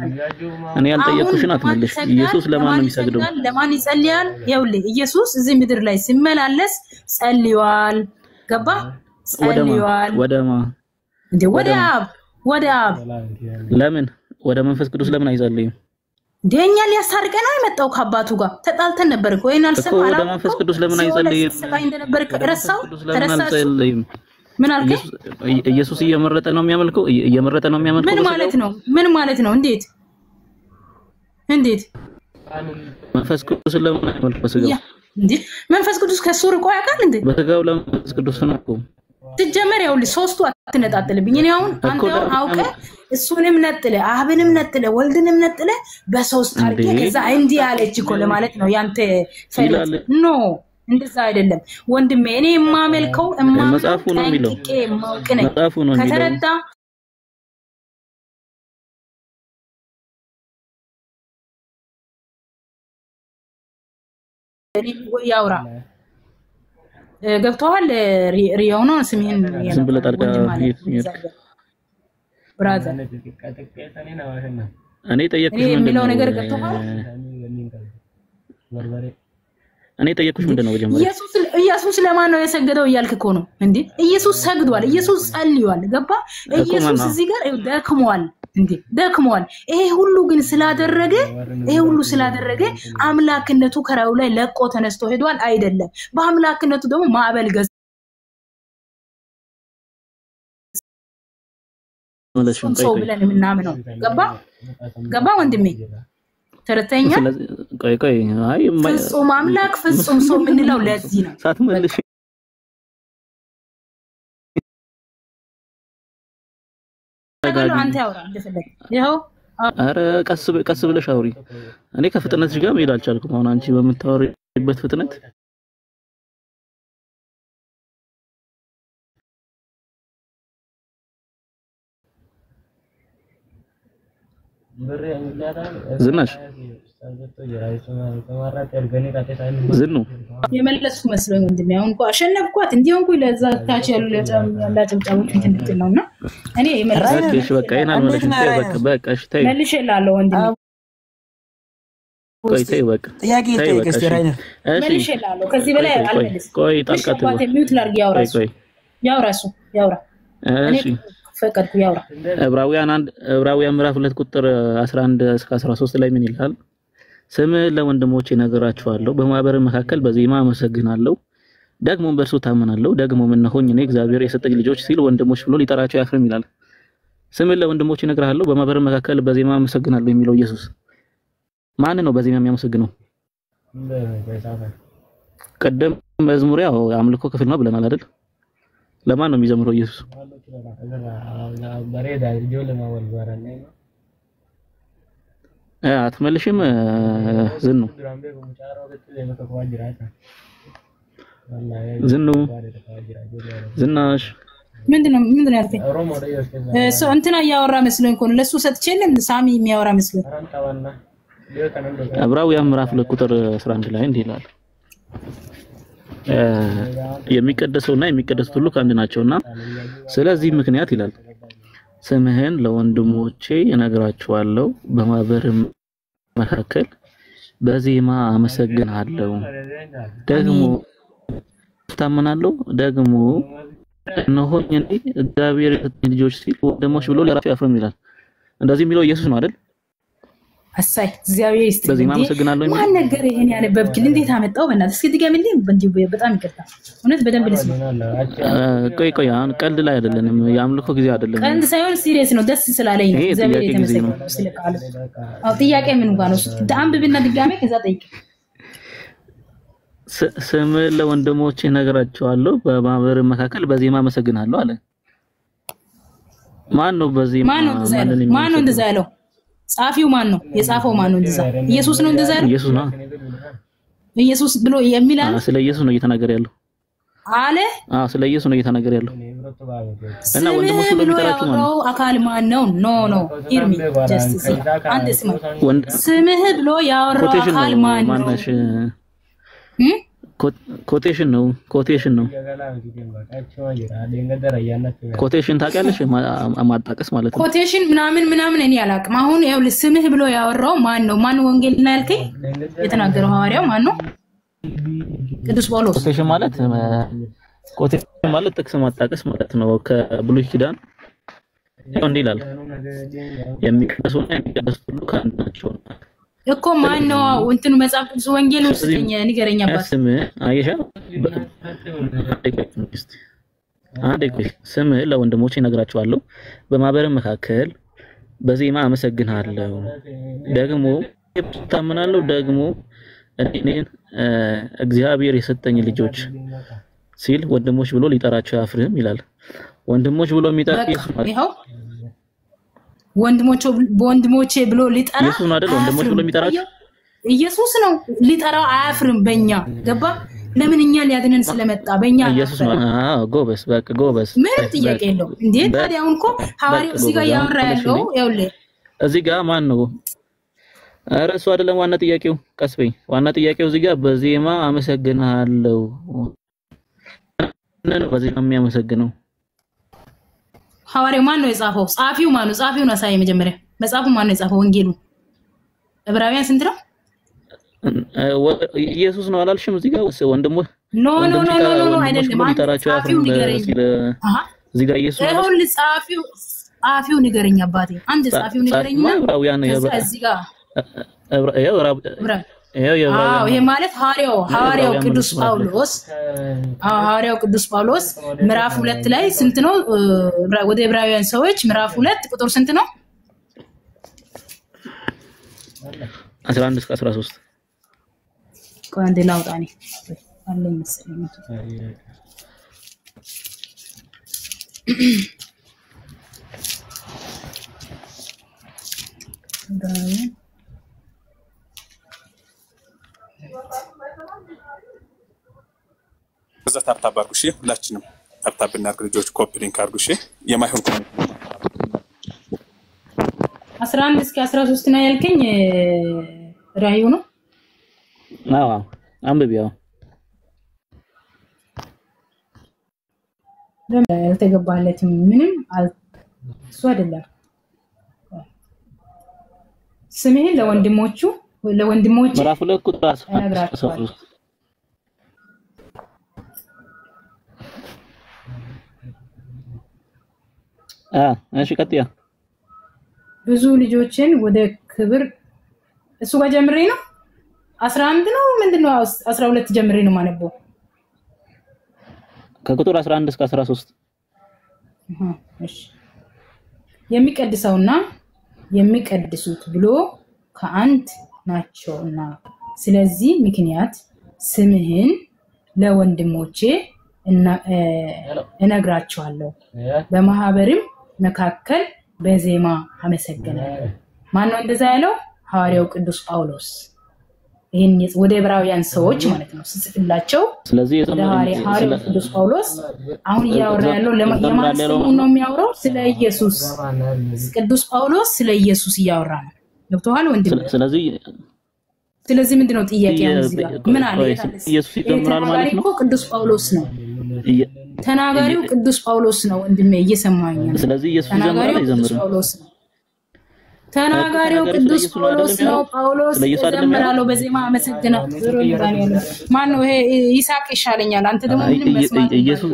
እኔ ያልጠየቅኩሽን አትመልሽ ኢየሱስ ለማን ነው የሚሰግደው ለማን ይጸልያል ይኸውልህ ኢየሱስ እዚህ ምድር ላይ ሲመላለስ ጸልዩዋል ገባ ጸልዩዋል ወደማ እንዴ ወደ አብ ለምን ወደ መንፈስ ቅዱስ ለምን አይጸልይም ደኛ ሊያሳርቀና የመጣው ከአባቱ ጋር ተጣልተን ነበር እኮ ይናል ሰማላ ወደ መንፈስ ቅዱስ ለምን አይጸልይም ሰባይ እንደነበር ረሳው ምን አልከ ኢየሱስ እየመረጠ ነው የሚያመልከው ምን ማለት ነው እንዴት መንፈስ ቅዱስ ለምን አይመልከው ስጋው እንዴ መንፈስ ቅዱስ ከሱር ቆይ አካል እንዴ በስጋው ለመንፈስ ቅዱስ ነው እኮ ትጀመር ያው ሶስቱ አትነጣጥልብኝ እኔ አሁን አንተ አውቀ እሱንም ነጥለ አብንም ነጥለ ወልድንም ነጥለ በሶስት ታርቄ ከዛ እንዲ ያለች እኮ ለማለት ነው ያንተ ፈለግ ኖ እንደዛ አይደለም ወንድሜ እኔ የማመልከው መጽሐፉ ነው የሚለው መጽሐፉ ነው የሚለው ከተረዳ ያውራ ገብቷል ሪያው ነው ስሜን ዝም ብለ ጣልቃ ብራዘር እኔ ጠየቅኩሽ ምንድነው ነገር ገብቷል እኔ ጠየቅኩሽ ምንድነው ወጀመረ ኢየሱስ ለማን ነው የሰገደው እያልክ እኮ ነው እንዴ ኢየሱስ ሰግዷል ኢየሱስ ጸልዩዋል ገባ ኢየሱስ እዚህ ጋር ደክሟል ይሄ ሁሉ ግን ስላደረገ አምላክነቱ ከራው ላይ ለቆ ተነስቶ ሄዷል አይደለም በአምላክነቱ ደግሞ ማዕበል ገዝ ሰው ብለን ምናምነው ገባ ወንድሜ ተረተኛ ቆይ አይ ፍጹም አምላክ ፍጹም ሰው ምንለው ለዚህ ነው ሳትመልሽ አንተ ያውራ እንደፈለግ ይሄው አረ ቀስ ብለሽ አውሪ እኔ ከፍጥነትሽ ጋር መሄድ አልቻልኩም አሁን አንቺ በመታወሪበት ፍጥነት ዝናሽ ዝኑ የመለስኩ መስሎኝ ወንድሜ አሁን እንኳን አሸነፍኳት እንዲሆንኩ ለዛ ታች ያሉ ለጫምጫሞች እንትን ነውና እኔ የመለስኩሽ በቃ ይናል ማለት ነው በቃ እሺ ታይ መልሼላለሁ ወንድሜ ቆይ ታይ በቃ ጥያቄ ጠይቀስ ራይነር መልሼላለሁ ከዚህ በላይ አልመልስም ቆይ ጣልቃት ባቴ ሚውት ላርግ ያውራ እሺ ፈቀድኩ ያውራ ዕብራውያን ምዕራፍ 2 ቁጥር 11 እስከ 13 ላይ ምን ይላል ስም ለወንድሞቼ ነገራችኋለሁ በማህበር መካከል በዜማ አመሰግናለሁ ደግሞ በእርሱ ታመናለሁ ደግሞ እነሆኝ እኔ እግዚአብሔር የሰጠኝ ልጆች ሲል ወንድሞች ብሎ ሊጠራቸው ያፍርም ይላል ስም ለወንድሞቼ ነገራለሁ በማህበር መካከል በዜማ አመሰግናለሁ የሚለው ኢየሱስ ማን ነው በዜማ የሚያመሰግነው ቀደም መዝሙር ያው አምልኮ ክፍል ነው ብለናል አይደል? ለማን ነው የሚዘምረው ኢየሱስ? አትመልሽም ዝኑ ዝናሽ ምንድነው ያልከኝ? እንትና እያወራ መስሎኝ እኮ ነው። ለሱ ሰጥቼልም ሳሚ የሚያወራ መስሎኝ። ዕብራውያን ምዕራፍ 2 ቁጥር 11 ላይ እንዲህ ይላል የሚቀደሰውና የሚቀደሱት ሁሉ ከአንድ ናቸውና ስለዚህ ምክንያት ይላል ስምህን ለወንድሞቼ እነግራቸዋለሁ በማህበር መካከል በዜማ አመሰግናለሁ ደግሞ ታመናለሁ ደግሞ እነሆኝ እንዴ እግዚአብሔር ልጆች ሲል ወንድሞች ብሎ ለራሱ ያፍርም ይላል። እንደዚህ የሚለው ኢየሱስ ነው አይደል? አሳይ እግዚአብሔር ይስጥ በዜማ አመሰግናለሁ የሚል ማን ነገር ይሄን ያነበብክል እንዴት አመጣው? በእናትህ እስኪ ድገምልኝ። በጣም ይቅርታ እውነት በደንብ ልስማ። ቆይ አሁን ቀልድ ላይ አይደለንም። የአምልኮ ጊዜ አይደለም። ቀልድ ሳይሆን ሲሪየስ ነው። ደስ ስላለኝ ነው። እግዚአብሔር የተመሰገነ ስለቃሉ። አው ጥያቄ ምን ጋር ነው? አንብብና ድጋሜ ከዛ ጠይቅ። ስም ለወንድሞቼ እነግራቸዋለሁ በማህበር መካከል በዜማ አመሰግናለሁ አለ። ማን ነው በዜማ ማን ነው እንደዛ ያለው? ጻፊው ማን ነው? የጻፈው ማን ነው? እንደዛ ኢየሱስ ነው እንደዛ ያለው? ኢየሱስ ነው። ኢየሱስ ብሎ የሚላል ስለ ኢየሱስ ነው እየተናገረ ያለው አለ። ስለ ኢየሱስ ነው እየተናገረ ያለው እና ወንድሞቹ ለሚጠራችሁ ማን ነው? አካል ማን ነው? ኖ ሂርሚ ጀስት አንተ ስማ ስምህ ብሎ ያወራው አካል ማን ነው? ኮቴሽን ነው ኮቴሽን ታውቂያለሽ? ማጣቀስ ማለት ነው። ኮቴሽን ምናምን እኔ አላውቅም። አሁን ያው ስምህ ብሎ ያወራው ማን ነው? ማን ወንጌልና ያልከኝ የተናገረው ሐዋርያው ማን ነው? ቅዱስ ጳውሎስ። ኮቴሽን ማለት ጥቅስ ማጣቀስ ማለት ነው። ከብሉይ ኪዳን እንዲህ ይላል የሚቀደሱና የሚቀደሱት ሁሉ ከአንድ ናቸው እኮ ማን ነው? እንትኑ መጽሐፍ ቅዱስ ወንጌል ውስጥ ንገረኛ አባት ስም አየሻ ስም ለወንድሞቼ እነግራቸዋለሁ በማህበር መካከል በዜማ አመሰግናለሁ ደግሞ ታመናለሁ ደግሞ እኔን እግዚአብሔር የሰጠኝ ልጆች ሲል ወንድሞች ብሎ ሊጠራቸው ያፍርም ይላል። ወንድሞች ብሎ የሚጠራው ይሄው ወንድሞቼ ብሎ ሊጠራ ኢየሱስ ነው አይደል? ወንድሞች ብሎ የሚጠራቸው ኢየሱስ ነው። ሊጠራው አያፍርም። በእኛ ገባ። ለምን እኛ ሊያድነን ስለመጣ በእኛ ኢየሱስ ነው። ጎበስ በቃ ጎበስ ምንም ጥያቄ የለውም። እንዴ ታዲያ አሁን እኮ ሐዋርያው እዚህ ጋር ያወራ ያለው ይኸውልህ እዚህ ጋር ማን ነው? ኧረ እሱ አይደለም ዋና ጥያቄው። ቀስ በይ። ዋና ጥያቄው እዚህ ጋር በዜማ አመሰግናለሁ ነው በዜማ የሚያመሰግነው ሐዋርያው ማን ነው የጻፈው? ጻፊው ማን ነው? ጻፊውን አሳይ መጀመሪያ። መጽሐፉ ማን ነው የጻፈው? ወንጌሉ ዕብራውያን ስንት ነው? ኢየሱስ ነው አላልሽም? እዚህ ጋር ወንድሞ ኖ አይደለም። ጻፊው ንገረኝ። እዚህ ጋር ኢየሱስ ነው። ይሁን ጻፊው ንገረኝ አባቴ። አንድ ጻፊው ንገረኝና እዚህ ጋር ይሄ ማለት ሐዋርያው ቅዱስ ጳውሎስ ቅዱስ ጳውሎስ ምዕራፍ 2 ላይ ስንት ነው? ወደ ዕብራውያን ሰዎች ምዕራፍ 2 ቁጥር ስንት ነው? 11 እስከ 13 ቆንዴ ላውጣኔ አለኝ መሰለኝ። ከዛ ታብታብ አድርጉ እሺ። ሁላችንም ታብታብ እናድርግ። ልጆች ኮፒ ሊንክ አድርጉ እሺ። የማይሆን 11 እስከ 13 ነው ያልከኝ ራእዩ ነው? አዎ አንብቢያው ያልተገባለትም ምንም እሱ አይደለም። ስምህን ለወንድሞቼ ምዕራፍ 2 ቁጥር 13 እሺ ቀጥያ ብዙ ልጆችን ወደ ክብር እሱ ጋር ጀምሬ ነው 11 ነው ምንድነው 12 ጀምሬ ነው ማነበው ከቁጥር 11 እስከ 13 እሺ የሚቀድሰውና የሚቀድሱት ብሎ ከአንድ ናቸውና ስለዚህ ምክንያት ስምህን ለወንድሞቼ እነግራቸዋለሁ በማህበርም መካከል በዜማ አመሰግናለሁ ማን ነው እንደዛ ያለው ሐዋርያው ቅዱስ ጳውሎስ ይሄን ወደ ዕብራውያን ሰዎች ማለት ነው ሲጽፍላቸው ስለዚህ ሐዋርያው ቅዱስ ጳውሎስ አሁን ያወራ ያለው ለማን ነው የሚያወራው ስለ ኢየሱስ ቅዱስ ጳውሎስ ስለ ኢየሱስ ያወራ ነው ገብቶሃል ወንድም ስለዚህ ምንድነው ጥያቄው እዚህ ጋር ምን አለ ኢየሱስ ይተምራል ማለት ነው ቅዱስ ጳውሎስ ነው ተናጋሪው ቅዱስ ጳውሎስ ነው ወንድሜ እየሰማኝ ነው ስለዚህ ኢየሱስ ይዘምራል ጳውሎስ ነው ተናጋሪው ቅዱስ ጳውሎስ ነው ጳውሎስ ይዘምራል በዜማ አመሰግናለሁ ማን ነው ይሄ ይሳቅ ይሻለኛል አንተ ደግሞ ምንም መስማት ኢየሱስ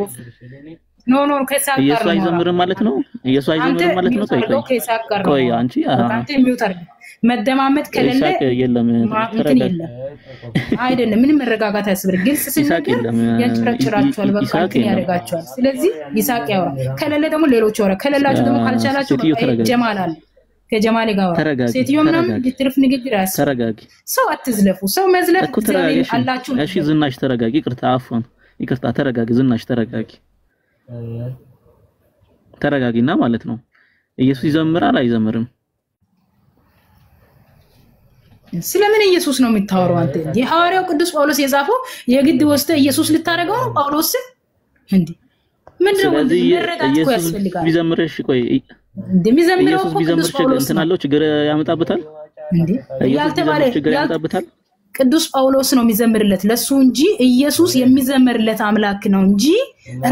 ኖ ከሳቅ ጋር ኢየሱስ አይዘምርም ማለት ነው ኢየሱስ አይዘምርም ማለት ነው ቆይ አንቺ አንተ ሚውተር መደማመጥ ከሌለ የለም እንትን የለም አይደለም ምንም መረጋጋት ያስብር ግልጽ ሲነገር ያጭራጭራቸዋል በቃ ያረጋቸዋል ስለዚህ ይሳቅ ያወራ ከሌለ ደግሞ ሌሎች ያወራ ከሌላችሁ ደግሞ ካልቻላችሁ ጀማል አለ ከጀማል ጋር ሴትዮ ምናምን ቢትርፍ ንግግር ያስ ተረጋጊ ሰው አትዝለፉ ሰው መዝለፍ እግዚአብሔር አላችሁ እሺ ዝናሽ ተረጋጊ ይቅርታ ተረጋጊ ዝናሽ ተረጋጊና ማለት ነው ኢየሱስ ይዘምራል አይዘምርም ስለምን ኢየሱስ ነው የሚታወራው አንተ እንዴ ሐዋርያው ቅዱስ ጳውሎስ የጻፈው የግድ ወስተ ኢየሱስ ልታረጋው ነው ጳውሎስ እንዴ ምንድነው መረዳት ያስፈልጋል ቢዘምርሽ ቆይ እንደሚዘምረው ቅዱስ ጳውሎስ እንትናለው ችግር ያመጣበታል እንዴ ያልተባለ ያመጣበታል ቅዱስ ጳውሎስ ነው የሚዘምርለት ለሱ እንጂ ኢየሱስ የሚዘምርለት አምላክ ነው እንጂ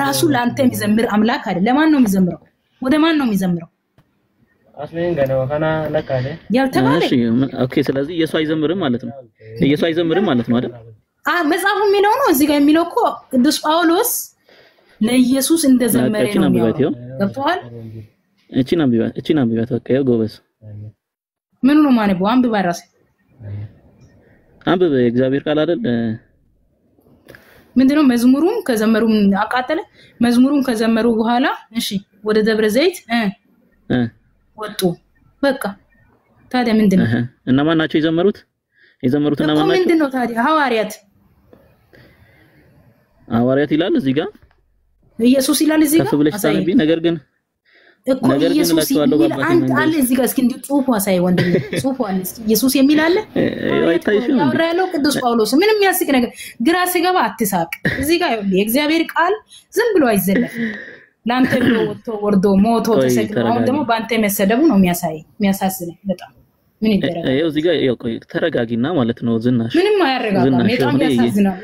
ራሱ ላንተ የሚዘምር አምላክ አይደለም ለማን ነው የሚዘምረው ወደ ማን ነው የሚዘምረው አስሜን ገና ወካና ለካለ ያልተባለ ኦኬ ስለዚህ ኢየሱስ አይዘምርም ማለት ነው ኢየሱስ አይዘምርም ማለት ነው አይደል መጽሐፉ የሚለው ነው እዚህ ጋር የሚለው እኮ ቅዱስ ጳውሎስ ለኢየሱስ እንደዘመረ ነው የሚያወራው ገብቷል እቺ ናምቢባት በቃ ጎበዝ ምን ነው ማለት ነው አንብባ ራስ አንብበ እግዚአብሔር ቃል አይደል ምንድነው መዝሙሩን ከዘመሩም አቃጠለ መዝሙሩን ከዘመሩ በኋላ እሺ ወደ ደብረ ዘይት ወጡ በቃ ታዲያ ምንድነው እና ማን ናቸው የዘመሩት እና ማን ናቸው ምንድነው ታዲያ ሐዋርያት ይላል እዚህ ጋር ኢየሱስ ይላል እዚህ ጋር አሳይቢ ነገር ግን እላችኋለሁ አንድ አለ እዚህ ጋር እስኪ እንዲሁ ጽሁፉ አሳይ ወንድም ጽሁፉ አለ እስኪ ኢየሱስ የሚል አለ አይታይሽም ያወራለው ቅዱስ ጳውሎስ ምንም የሚያስቅ ነገር ግራ ሲገባ አትሳቅ እዚህ ጋር ይኸውልህ የእግዚአብሔር ቃል ዝም ብሎ አይዘለፍ ላንተ ብሎ ወርዶ ሞቶ ተሰቅሎ አሁን ደግሞ ባንተ መሰደቡ ነው የሚያሳዝነው በጣም ምን ይደረጋል ይኸው እዚህ ጋር ቆይ ተረጋጊና ማለት ነው ዝናሽ ምንም አያረጋጋም በጣም ያሳዝናል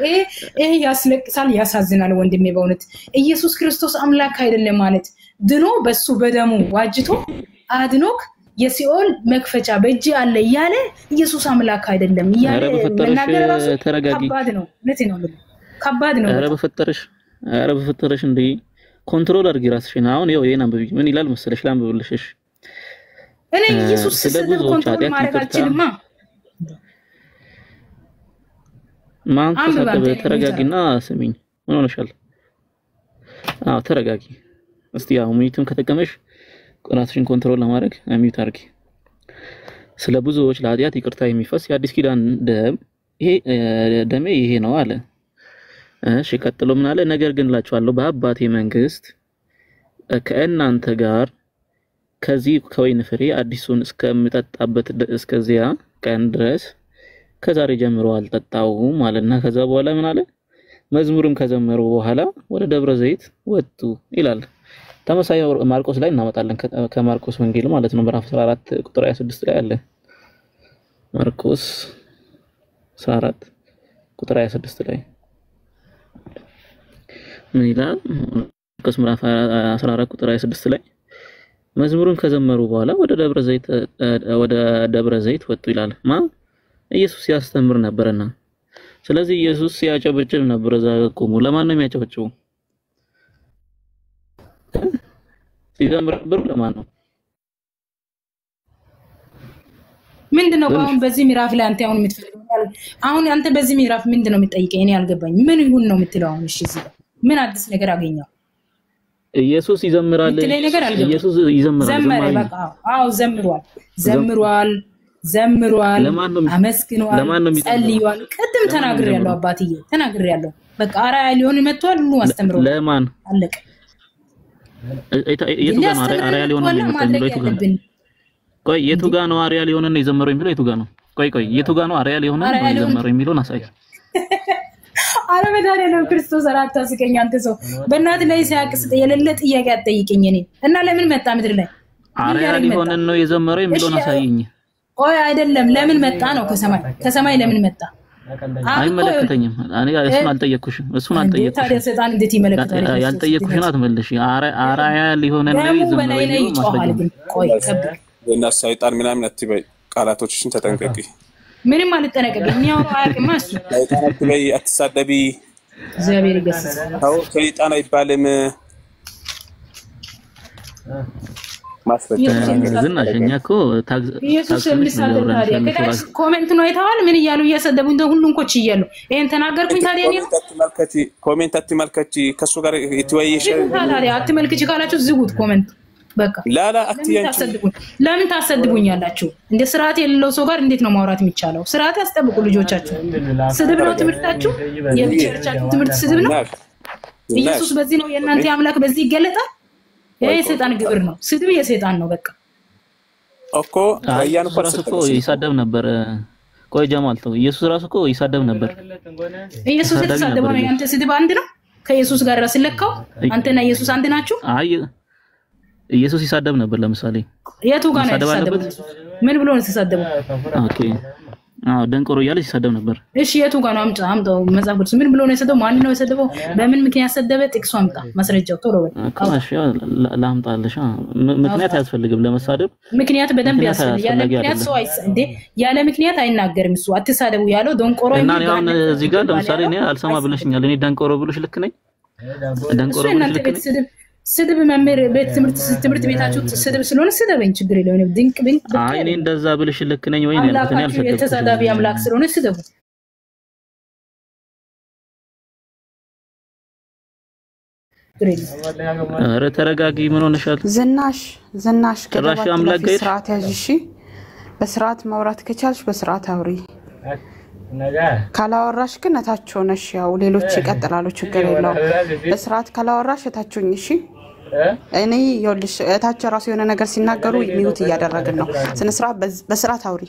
ይሄ ያስለቅሳል ያሳዝናል ወንድሜ በእውነት ኢየሱስ ክርስቶስ አምላክ አይደለም ማለት ድኖ በሱ በደሙ ዋጅቶ አድኖክ የሲኦል መክፈቻ በእጅ አለ ያለ ኢየሱስ አምላክ አይደለም ያለ መናገር ራሱ ከባድ ነው ለቴ ነው ከባድ ነው ኧረ በፈጠረሽ እንዴ ኮንትሮል አድርጊ ራስሽን አሁን ይሄን አንብቢ ምን ይላል መሰለሽ ላንብብልሽ እሺ እኔ ኢየሱስ ስለዚህ ኮንትሮል ማድረግ አልችልማ ማን ተረጋጊና ስሚኝ ምን ሆነሻል ተረጋጊ እስቲ ያው ሚዩትም ከተቀመሽ ራስሽን ኮንትሮል ለማድረግ ሚዩት አድርጊ ስለ ብዙዎች ለኃጢአት ይቅርታ የሚፈስ የአዲስ ኪዳን ደም ደሜ ይሄ ነው አለ እሺ ቀጥሎ ምን አለ ነገር ግን እላችኋለሁ በአባቴ መንግስት ከእናንተ ጋር ከዚህ ከወይን ፍሬ አዲሱን እስከምጠጣበት እስከዚያ ቀን ድረስ ከዛሬ ጀምሮ አልጠጣውም ማለትና ከዛ በኋላ ምን አለ መዝሙርም ከዘመሩ በኋላ ወደ ደብረ ዘይት ወጡ ይላል ተመሳሳይ ማርቆስ ላይ እናመጣለን ከማርቆስ ወንጌል ማለት ነው ምዕራፍ 14 ቁጥር 26 ላይ አለ ማርቆስ 14 ቁጥር 26 ላይ ምን ይላል ማርቆስ ምዕራፍ 14 ቁጥር 26 ላይ መዝሙሩን ከዘመሩ በኋላ ወደ ደብረ ዘይት ወጡ ይላል ኢየሱስ ያስተምር ነበርና ስለዚህ ኢየሱስ ያጨበጭብ ነበር እዛ ቆሞ ለማን ነው የሚያጨበጭበው ሲዘምር ለማን ነው ምንድነው አሁን በዚህ ምዕራፍ ላይ አንተ አሁን የምትፈልገው አሁን አንተ በዚህ ምዕራፍ ምንድነው የምትጠይቀኝ እኔ አልገባኝ ምን ይሁን ነው የምትለው አሁን እሺ እዚህ ምን አዲስ ነገር አገኘው ኢየሱስ ይዘምራል ኢየሱስ ይዘምራል ዘመረ በቃ ዘምሯል ዘምሯል አመስግኗል ጸልዩዋል ቅድም ተናግሬያለሁ አባትዬ ተናግሬያለሁ በቃ አራያ ሊሆን መጥቷል ሁሉ አስተምሮ ለማን አለቀ የቱ ጋር ነው አራያ ሊሆን ነው የቱ ጋር ቆይ የቱ ጋር ነው አራያ ሊሆን ነው የዘመረው የሚለው የቱ ጋር ነው ቆይ የቱ ጋር ነው አራያ ሊሆን ነው የዘመረው የሚለውን አሳይ አረ መድኃኒዓለም ክርስቶስ አራት አስቀኝ አንተ ሰው በእናት ላይ ሲያቅስ የሌለ ጥያቄ አትጠይቀኝ እኔ እና ለምን መጣ ምድር ላይ አራያ ሊሆን ነው የዘመረው የሚለውን አሳይኝ ቆይ አይደለም ለምን መጣ ነው ከሰማይ ለምን መጣ አይመለከተኝም እኔ እሱን አልጠየቅኩሽም ታዲያ ሰይጣን እንዴት ይመለከታል ያልጠየቅኩሽን አትመልሽ አራያ ሊሆን ነው የዘመረው ቆይ ከብ እና ሰይጣን ምናምን አትበይ ቃላቶችሽን ተጠንቀቂ ምንም አልጠነቀቅም ያው አያውቅም እሱ ሰይጣን አትበይ አትሳደቢ እግዚአብሔር ይገስጽ ታው ሰይጣን አይባልም ማስረጃ ዝናሽኛ እኮ ኢየሱስ የሚሳደብ ታዲያ ከታች ኮሜንት ነው አይተዋል ምን እያሉ እያሰደቡ እንደ ሁሉን ኮች እያሉ ይሄን ተናገርኩኝ ታዲያ እኔ ኮሜንት አትመልከቺ ከሱ ጋር ይትወይሽ ታዲያ አትመልከቺ ካላችሁ ዝጉት ኮሜንት በቃ ላላ አትያንቺ ለምን ታሰድቡኛላችሁ እንደ ስርዓት የሌለው ሰው ጋር እንዴት ነው ማውራት የሚቻለው ስርዓት ያስጠብቁ ልጆቻችሁ ስድብ ነው ትምህርታችሁ የቸርቻችሁ ትምህርት ስድብ ነው ኢየሱስ በዚህ ነው የእናንተ አምላክ በዚህ ይገለጣል የሰይጣን ግብር ነው ስድብ የሰይጣን ነው በቃ እኮ አያን እኮ ይሳደብ ነበር ቆይ ጀማል ተው ኢየሱስ ራሱ እኮ ይሳደብ ነበር ኢየሱስ የተሳደበው ነው ያንተ ስድብ አንድ ነው ከኢየሱስ ጋር ስለካው አንተና ኢየሱስ አንድ ናችሁ አይ ኢየሱስ ይሳደብ ነበር ለምሳሌ የቱ ጋር ነው የተሳደበው ምን ብሎ ነው የተሳደበው ኦኬ ደንቆሮ እያለ ይሳደብ ነበር እሺ የቱ ጋር ነው አምጣው መጽሐፍ ቅዱስ ምን ብሎ ነው የሰደበው ማን ነው የሰደበው በምን ምክንያት ሰደበ ጥቅሱ አምጣ ማስረጃው ቶሎ በል እሺ ላምጣልሽ ምክንያት አያስፈልግም ለመሳደብ ምክንያት በደንብ ያስፈልጋል ያለ ምክንያት ሰው እንዴ ያለ ምክንያት አይናገርም እሱ አትሳደቡ ያለው ደንቆሮ እና አሁን እዚህ ጋር ለምሳሌ እኔ አልሰማ ብለሽኛል እኔ ደንቆሮ ብለሽ ልክ ነኝ ደንቆሮ ብለሽ ልክ ነኝ ስድብ መምህር ቤት ትምህርት ቤታችሁ ስድብ ስለሆነ ስደበኝ ችግር የለውም ድንቅ ድንቅ አይ እኔ እንደዛ ብለሽ ልክ ነኝ ወይ ነው ያልኩት እኔ አልሰደብኩም የተሳዳቢ አምላክ ስለሆነ ስደቡ ኧረ ተረጋጊ ምን ሆነሻል ዝናሽ ጭራሽ አምላክ ጋር ስርዓት ያዥሽ በስርዓት ማውራት ከቻልሽ በስርዓት አውሪ ካላወራሽ ግን እታች ሆነሽ ያው ሌሎች ይቀጥላሉ ችግር የለውም በስርዓት ካላወራሽ እታችሁኝ እሺ እኔ ይኸውልሽ እታች ራሱ የሆነ ነገር ሲናገሩ ሚውት እያደረግን ነው ስነ ስርዓት በስርዓት አውሪ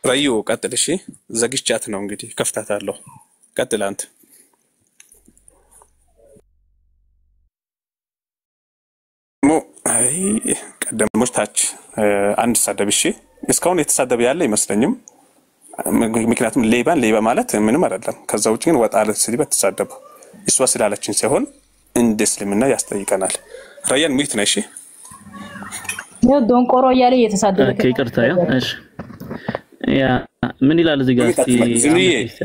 ራዩ ቀጥል እሺ ዘግቻት ነው እንግዲህ ከፍታታለሁ ቀጥል አንተ አይ ቀደሞች ታች አንድ ሳደብ እሺ እስካሁን የተሳደበ ያለ አይመስለኝም ምክንያቱም ሌባ ማለት ምንም አይደለም ከዛ ውጪ ግን ወጣለ ስድብ ተሳደቡ እሷ ስላለችን ሳይሆን እንደ እስልምና ያስጠይቀናል ራያን ሙይት ነሽ ነው ዶንቆሮ ያለ የተሳደበ ይቅርታ እሺ ያ ምን ይላል እዚህ ጋር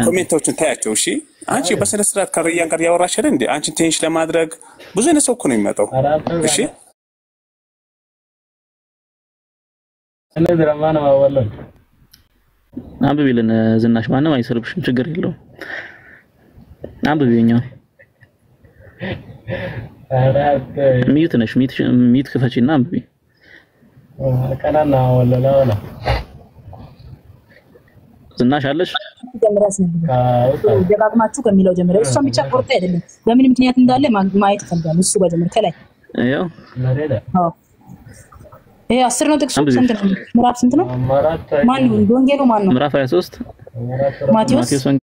ኮሜንቶችን ታያቸው እሺ አንቺ በስነ ስርዓት ከራያን ጋር ያወራሽ አይደል እንዴ አንቺ ቴንሽ ለማድረግ ብዙ አይነት ሰው እኮ ነው የሚመጣው እሺ እኔ ድራማ ነው አወለው አንብቢልን ዝናሽ ማንም አይሰርብሽም ችግር የለውም አንብቢኛ ሚዩት ነሽ ሚዩት ክፈቺና አንብቢ ቀናና ወለላላ ዝናሽ አለሽ ደጋግማችሁ ከሚለው ጀምሮ እሷም ብቻ ቆርጣ አይደለም በምን ምክንያት እንዳለ ማየት ፈልጋለሁ እሱ ጋር ጀምር ከላይ ያው ይሄ 10 ነው ጥቅሱ ስንት ነው ምዕራፍ ስንት ነው ማን ነው ወንጌሉ ማን ነው ምዕራፍ 23 ማቴዎስ ወንጌል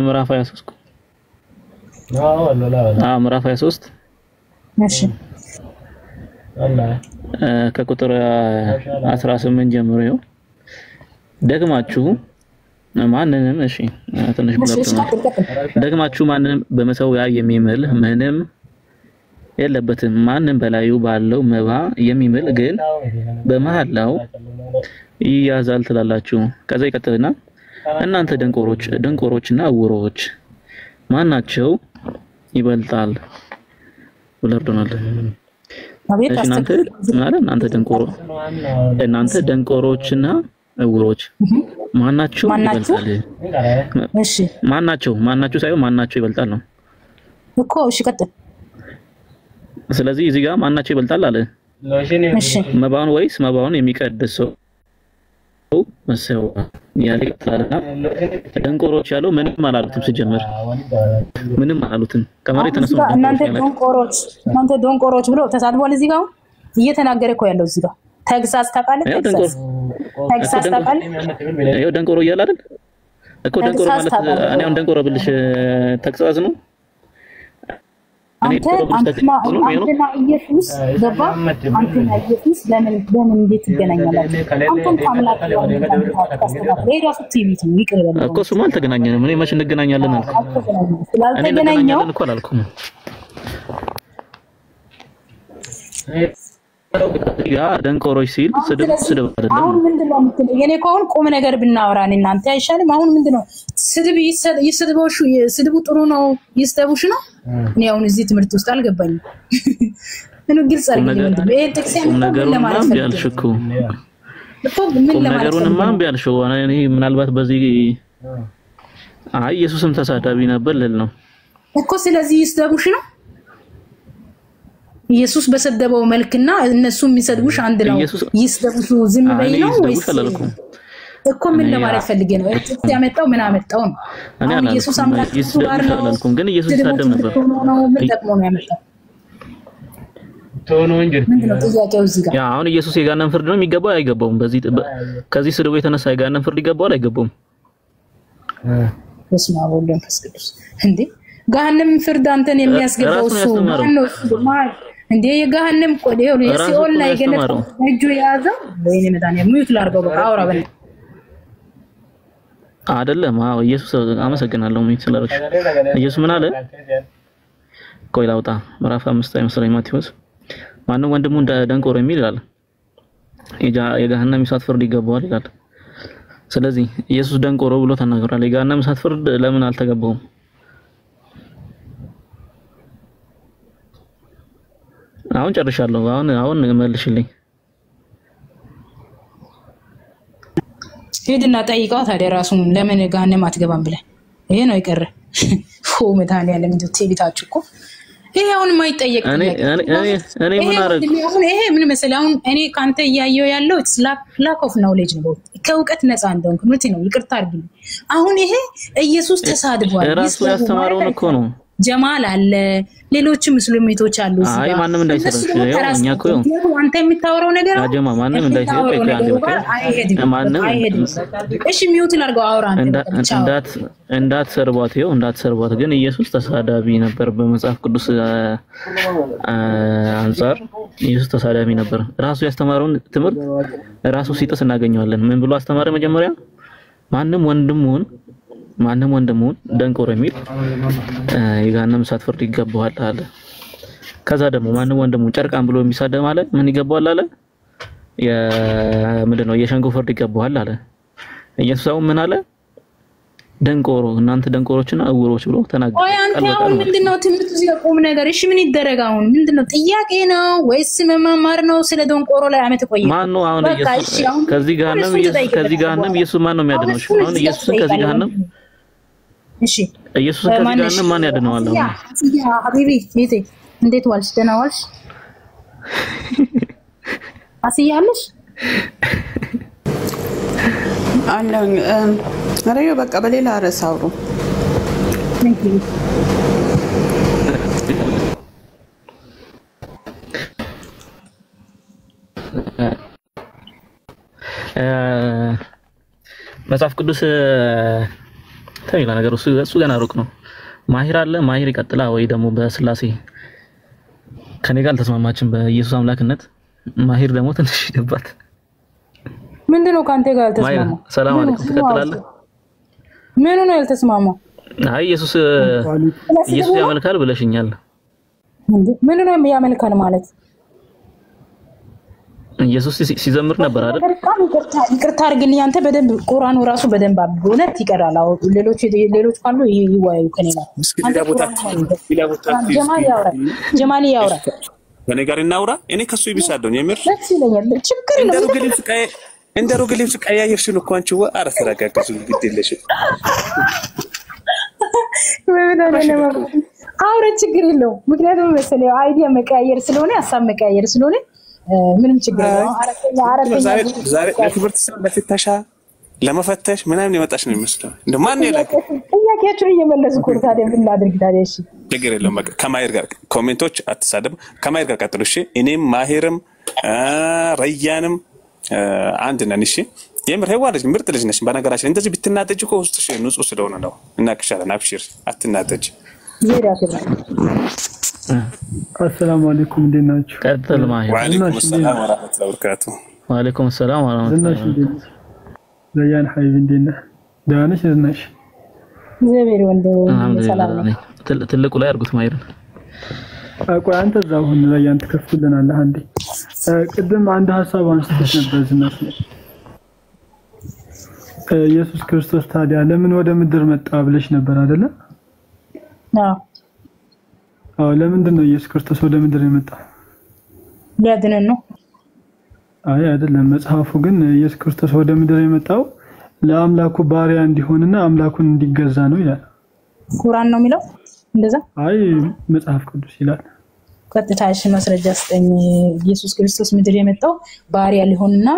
ምዕራፍ 23 ምዕራፍ 23 እሺ ከቁጥር 18 ጀምሮ ነው ደግማችሁ ማንንም እሺ ትንሽ ደግማችሁ ማንንም በመሰዊያ የሚምል ምንም የለበትም ማንንም በላዩ ባለው መባ የሚምል ግን በመሐላው ይያዛል ትላላችሁ ከዛ ይቀጥልና እናንተ ደንቆሮችና ዕውሮች ማናቸው ይበልጣል ወለርዶናል እናንተ ደንቆሮችና እውሮች ማናቸው ይበልጣል? እሺ ማናቸው ሳይሆን ማናቸው ይበልጣል ነው እኮ። እሺ ቀጥል። ስለዚህ እዚህ ጋር ማናቸው ይበልጣል አለ። እሺ መባውን ወይስ መባውን የሚቀድስ ሰው መሰው ያለ ይቀጥላልና ደንቆሮች ያለው ምንም አላሉትም። ሲጀመር ምንም አላሉትም። ከመሬት ተነሱ እናንተ ደንቆሮች ብሎ ተሳድቧል። እዚህ ጋር እየተናገረ እኮ ያለው እዚህ ጋር ተግሳጽ ታውቃለህ? ተግሳጽ ታውቃለህ? ይኸው ደንቆሮ እያለ አይደል እኮ። ደንቆሮ ማለት እኔ አሁን ደንቆሮ ብልሽ ተግሳጽ ነው። አንተና ኢየሱስ ገባ። አንተና ኢየሱስ ለምን እንዴት ይገናኛላችሁ? አንተም ታምላክ እኮ እሱማ አልተገናኘንም። እኔ መች እንገናኛለን አልኩ። እኔ እንገናኛለን እኮ አላልኩም። ያ ደንቆሮች ሲል ስድብ አይደለም። አሁን ምንድነው የምትለው? የኔ እኮ አሁን ቁም ነገር ብናወራ እናንተ አይሻልም? አሁን ምንድነው ስድብ ይስድቡሽ? ስድቡ ጥሩ ነው ይስደቡሽ ነው? እኔ አሁን እዚህ ትምህርት ውስጥ አልገባኝም። እኔ ግልጽ አድርገኝ ምንድነው ይሄ ጥቅስ ያለው ለማለት ፈልኩ እኮ ምን ለማለት ነው? ማን ቢያልሽው እኔ ምናልባት በዚህ ኢየሱስም ተሳዳቢ ነበር ልል ነው እኮ። ስለዚህ ይስደቡሽ ነው ኢየሱስ በሰደበው መልክና እነሱ የሚሰድቡሽ አንድ ነው። ይስደቡሽ ዝም በይ ነው ወይስ እኮ ምን ለማለት ፈልጌ ነው? ጥቅስ ያመጣው ምን አመጣው ነው? አሁን ኢየሱስ አምላክ አላልኩም፣ ግን ኢየሱስ ይሳደብ ነበር ነው። ምን ጠቅሞ ነው ያመጣው? ቶሎ እንጂ ምንድነው ጥያቄው እዚህ ጋር? ያ አሁን ኢየሱስ የጋነን ፍርድ ነው የሚገባው አይገባውም? ከዚህ ስድቡ የተነሳ የጋነን ፍርድ ይገባዋል አይገባውም? በስመ አብ ወወልድ ወመንፈስ ቅዱስ። እንዴ ገሃነም ፍርድ አንተን የሚያስገባው እሱ ማን ነው? እንዴ የገሃነም ቆዴው የሲኦል ላይ ገነት እጁ ያዘው ወይኔ መድኃኒዓለም ሙት ላርገው በቃ አውራ በል አይደለም። ኢየሱስ አመሰግናለሁ ሙት ስለረሽ። ኢየሱስ ምን አለ? ቆይ ላውጣ ምዕራፍ 5 አይመስለኝ ማቴዎስ ማንም ወንድሙ ደንቆሮ የሚል ይላል የገሃነም እሳት ፍርድ ይገባዋል ይላል። ስለዚህ ኢየሱስ ደንቆሮ ብሎ ተናግሯል። የገሃነም እሳት ፍርድ ለምን አልተገባውም? አሁን ጨርሻለሁ። አሁን መልሽልኝ። ሄድና ጠይቀው ታዲያ ራሱን ለምን ገሃነም አትገባም ብለህ ይሄ ነው ይቀር መድኃኒዓለም እንደው ትዕቢታችሁ እኮ ይሄ አሁን የማይጠየቅ እኔ ምን አረግ ይሄ ምን መሰለህ አሁን እኔ ካንተ እያየው ያለው it's lack of knowledge ነው። ከእውቀት ነፃ እንደሆንክ ምንት ነው ይቅርታ አድርግልኝ። አሁን ይሄ ኢየሱስ ተሳድቧል ራሱ ያስተማረውን እኮ ነው። ጀማል አለ ሌሎች ሙስሊሞች አሉ እዚህ ጋር ማንንም እንዳይሰራሽ እኛ እኮ አንተ የምታወራው ነገር አጀማ ማንንም እንዳይሰራሽ ማንንም እሺ ሚውት ላርገው አውራ እንዳትሰርቧት ግን ኢየሱስ ተሳዳቢ ነበር። በመጽሐፍ ቅዱስ አንፃር ኢየሱስ ተሳዳቢ ነበር። ራሱ ያስተማረውን ትምህርት ራሱ ሲጥስ እናገኘዋለን። ምን ብሎ አስተማረ? መጀመሪያ ማንም ወንድሙን ደንቆሮ የሚል የገሃነም እሳት ፍርድ ይገባዋል አለ። ከዛ ደግሞ ማንም ወንድሙን ጨርቃም ብሎ የሚሳደብ ማለት ምን ይገባዋል አለ? ምንድነው የሸንጎ ፍርድ ይገባዋል አለ። ኢየሱስ ምን አለ? ደንቆሮ እናንተ ደንቆሮችና እውሮች ብሎ ተናገረ። አንተ አሁን ምንድነው ትምህርቱ እዚህ ቆም ነገር? እሺ ምን ይደረግ አሁን? ምንድነው ጥያቄ ነው ወይስ መማማር ነው? ስለ ደንቆሮ ላይ አመት ቆየ። ማን ነው አሁን ኢየሱስ ከዚህ ገሃነም ኢየሱስ ማን ነው የሚያድነው? አሁን ኢየሱስን ከዚህ ገሃነም እሺ ኢየሱስ ከዚህ ገሃነም ማን ያድነዋል? ያ ሀቢቢ እቴ እንዴት ዋልሽ? ደህና ዋልሽ? አስያለሽ አለኝ አሬዮ በቃ በሌላ ርዕስ አውሩ። መጽሐፍ ቅዱስ ተይላ ነገር እሱ ገና ሩቅ ነው። ማሂር አለ ማሂር ይቀጥላ ወይ ደግሞ በስላሴ ከኔ ጋር ተስማማችን በኢየሱስ አምላክነት ማሂር ደግሞ ትንሽ ይደባት። ምንድነው ካንተ ጋር ተስማማ? ሰላም አለይኩም ትቀጥላለህ? ምን ነው ያልተስማማ? ኢየሱስ ያመልካል ብለሽኛል። ምን ነው ያመልካል ማለት? ኢየሱስ ሲዘምር ነበር አይደል? ይቅርታ አድርግልኝ። አንተ በደንብ ቁርአኑ ራሱ በደንብ አብሮነት ይቀራል። ሌሎች ካሉ ይወያዩ ከኔ ጋር። ጀማሊ ያውራ። በኔ ጋር እናውራ። እኔ ከሱ ይብሳለሁ የምር ደስ ይለኛል። ችግር የለም። እንደ ሮግ ልብስ ቀያየርሽ ነው እኮ አንቺ አረ ተረጋግጡ ግድልሽ አውረ ችግር የለው ምክንያቱም መሰለኝ አይዲያ መቀያየር ስለሆነ ሐሳብ መቀያየር ስለሆነ ምንም ችግር የለው አረፈኛ ዛሬ ለትምህርት ለፍተሻ ለመፈተሽ ምናምን የመጣሽ ነው የሚመስለው እንደ ማን ይላክ ጥያቄያችሁን እየመለስኩ ታዲያ ምን ላድርግ ታዲያ እሺ ችግር የለውም በቃ ከማይር ጋር ኮሜንቶች አትሳደብ ከማይር ጋር ቀጥሉ እሺ እኔም ማሂርም ረያንም አንድ ነን እሺ የምር ሄዋ ልጅ ምርጥ ልጅ ነሽ በነገራችን እንደዚህ ብትናደጅ እኮ ውስጥሽ ንጹህ ስለሆነ ነው እናክሻለን አብሽር አትናደጅ السلام عليكم ديناچ ቀጥል ማሂር وعليكم السلام ورحمه الله وبركاته وعليكم السلام ورحمه الله زيان حبيبي دينا دانش دناش ዘቤር ወንድም ሰላም ነው ትልቁ ላይ አርጉት ማሂር አቆይ አንተ እዛው ሁን ዘያን ተከፍልናለህ አንዴ ቅድም አንድ ሐሳብ አንስተሽ ነበር ዝናሽ ኢየሱስ ክርስቶስ ታዲያ ለምን ወደ ምድር መጣ ብለሽ ነበር አይደለ አዎ ለምንድን ነው ኢየሱስ ክርስቶስ ወደ ምድር የመጣው ለድነን ነው አይ አይደለም መጽሐፉ ግን ኢየሱስ ክርስቶስ ወደ ምድር የመጣው ለአምላኩ ባሪያ እንዲሆንና አምላኩን እንዲገዛ ነው ይላል ቁርአን ነው የሚለው እንደዛ አይ መጽሐፍ ቅዱስ ይላል ቀጥታሽ ማስረጃ ስጠኝ ኢየሱስ ክርስቶስ ምድር የመጣው ባሪያ ሊሆንና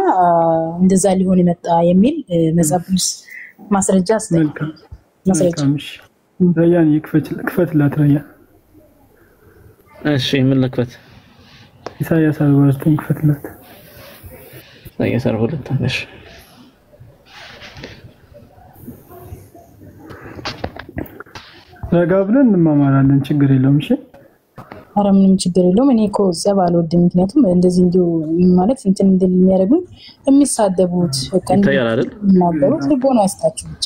እንደዛ ሊሆን የመጣ የሚል መጽሐፍ ቅዱስ ማስረጃ ስጠኝ ማስረጃ ረያን ክፈትላት ረያን እሺ ምን ልክፈት ኢሳይያስ 49 ክፈትላት ኢሳይያስ 42 እሺ ረጋብለን እንማማራለን ችግር የለውም እሺ አረ ምንም ችግር የለውም እኔ እኮ ጸብ አልወድም ምክንያቱም እንደዚህ እንዲሁ ማለት እንትን እንደል የሚያደርጉኝ የሚሳደቡት በቃ እንደናገሩት ልቦና ያስታችሁ ብቻ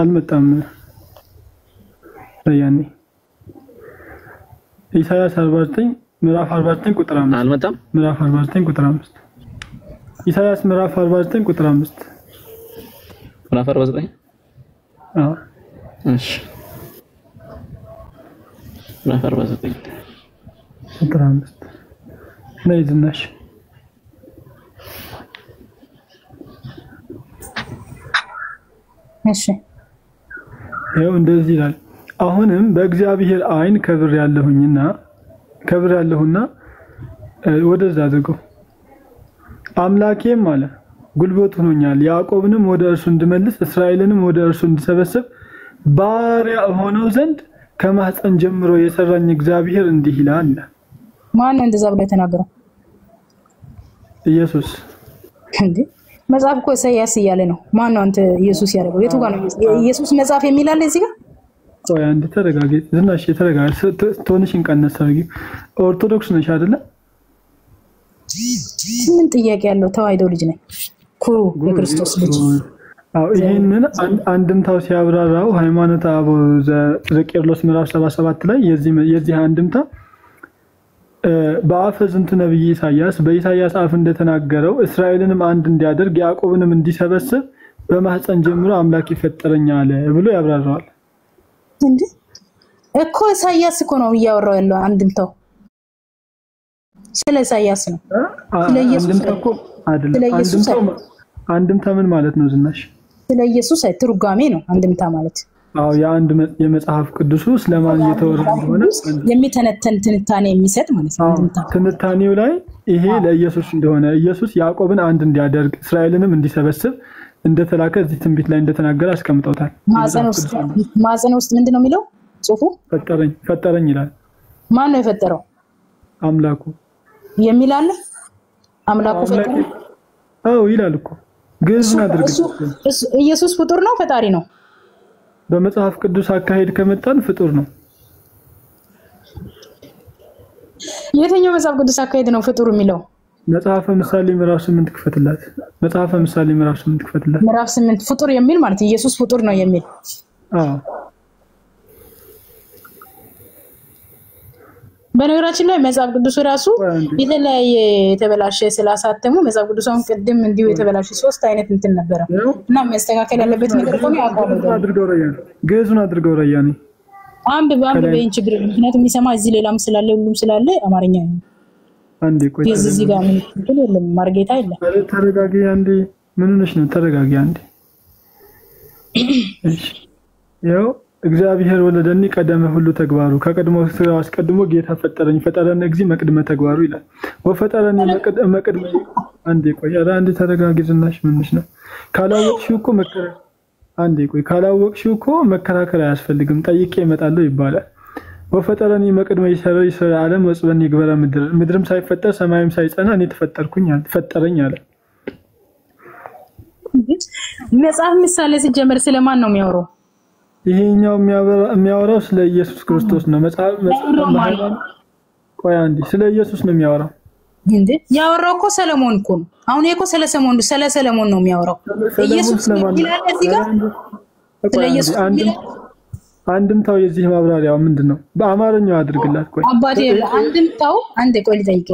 አልመጣም ያኔ ኢሳይያስ 49 ምዕራፍ 49 ቁጥር 5 አልመጣም ምዕራፍ 49 ቁጥር 5 ኢሳይያስ ምዕራፍ 49 ቁጥር 5 ምዕራፍ 49 አዎ እሺ ምዕራፍ 49 ቁጥር 5 ነይ ዝናሽ እሺ ይኸው እንደዚህ ይላል አሁንም በእግዚአብሔር አይን ከብር ያለሁና ወደዛ አድርገው አምላኬም አለ ጉልበት ሆኖኛል ያዕቆብንም ወደ እርሱ እንድመልስ እስራኤልንም ወደ እርሱ እንድሰበስብ ባሪያ ሆነው ዘንድ ከማህፀን ጀምሮ የሰራኝ እግዚአብሔር እንዲህ ይላል ማን ነው እንደዛ ብሎ የተናገረው ኢየሱስ እንዴ መጽሐፍ እኮ ኢሳይያስ እያለ ነው ማን ነው አንተ ኢየሱስ ያደረገው የቱ ጋር ነው ኢየሱስ መጽሐፍ የሚል አለ እዚህ ጋር ቆይ አንድ ተረጋጊ ዝናሽ ተረጋጊ ቶንሽን ቀነስ አድርጊ ኦርቶዶክስ ነሽ አይደለ ምን ጥያቄ ያለው ተዋይዶ ልጅ ነኝ ኩሩ የክርስቶስ ልጅ አው ይሄንን አንድምታው ሲያብራራው ሃይማኖተ አበው ዘቄርሎስ ምዕራፍ 77 ላይ የዚህ አንድምታ በአፈ ዝንቱ ነብይ ኢሳይያስ በኢሳይያስ አፍ እንደተናገረው እስራኤልንም አንድ እንዲያደርግ ያዕቆብንም እንዲሰበስብ በማህፀን ጀምሮ አምላክ ይፈጠረኛል ብሎ ያብራራዋል እንዴ እኮ ኢሳይያስ እኮ ነው ያወራው ያለው አንድምታው ስለ ኢሳይያስ ነው ስለ ኢየሱስ እኮ አይደለም አንድምታ ምን ማለት ነው ዝናሽ ስለ ኢየሱስ ትርጓሜ ነው አንድምታ ማለት አው የአንድ የመጽሐፍ ቅዱስ ስለማን እየተወራ እንደሆነ የሚተነተን ትንታኔ የሚሰጥ ማለት ነው አንድምታ ትንታኔው ላይ ይሄ ለኢየሱስ እንደሆነ ኢየሱስ ያዕቆብን አንድ እንዲያደርግ እስራኤልንም እንዲሰበስብ እንደተላከ እዚህ ትንቢት ላይ እንደተናገረ አስቀምጠውታል ማዕፀን ውስጥ ምንድነው የሚለው ጽሁፉ ፈጠረኝ ይላል ማን ነው የፈጠረው አምላኩ የሚል አለ አምላኩ ፈጠረኝ አው ይላል እኮ ግዝና አድርግ ኢየሱስ ፍጡር ነው ፈጣሪ ነው በመጽሐፍ ቅዱስ አካሄድ ከመጣን ፍጡር ነው የትኛው መጽሐፍ ቅዱስ አካሄድ ነው ፍጡር የሚለው መጽሐፈ ምሳሌ ምዕራፍ 8 ክፈትላት መጽሐፈ ምሳሌ ምዕራፍ 8 ክፈትላት ምዕራፍ 8 ፍጡር የሚል ማለት ኢየሱስ ፍጡር ነው የሚል አዎ በነገራችን ላይ መጽሐፍ ቅዱስ ራሱ የተለያየ የተበላሸ ስላሳተሙ መጽሐፍ ቅዱስን ቅድም እንዲሁ የተበላሸ ሶስት አይነት እንትን ነበር እና መስተካከል ያለበት ነገር ቆም ያቋሉ ግዕዙን አድርገው ረያኔ አንብብ በእን ችግር ምክንያቱም የሚሰማ እዚህ ሌላም ስላለ ሁሉም ስላለ አማርኛ ነው አንዴ ቆይ እዚህ ጋር ምን የለም ማርጌታ የለም። ተረጋጊ አንዴ። ምን ሆነሽ ነው? ተረጋጊ አንዴ። እሺ ያው እግዚአብሔር ወለደኒ ቀደመ ሁሉ ተግባሩ ከቀድሞ ስራው አስቀድሞ ጌታ ፈጠረኝ ፈጠረን እግዚ መቅድመ ተግባሩ ይላል። ወፈጠረኒ መቅድመ አንዴ ቆይ ኧረ አንዴ ተረጋጊ። ዝናሽ ምንሽ ነው? ካላወቅሽው እኮ አንዴ ቆይ ካላወቅሽው እኮ መከራከር አያስፈልግም። ጠይቄ እመጣለሁ ይባላል። ወፈጠረኒ መቅድመ ይሰራ ዓለም ወጽበኒ ይግበራ ምድርም ሳይፈጠር ሰማይም ሳይጸና እኔ ተፈጠረኝ አለ። መጽሐፍ ምሳሌ ሲጀመር ስለማን ነው የሚያወራው? ይሄኛው የሚያወራው ስለ ኢየሱስ ክርስቶስ ነው። መጽሐፍ ቆይ አንዴ ስለ ኢየሱስ ነው የሚያወራው። እንዴ ያወራው እኮ ሰለሞን እኮ ነው። አሁን እኮ ስለ ሰለሞን ነው የሚያወራው። ኢየሱስ ይላል እዚህ ጋር ስለ ኢየሱስ አንድምታው የዚህ ማብራሪያው ምንድነው? በአማርኛው አድርግላት። ቆይ አባቴ አንድምታው አንዴ ቆይ ልጠይቅ።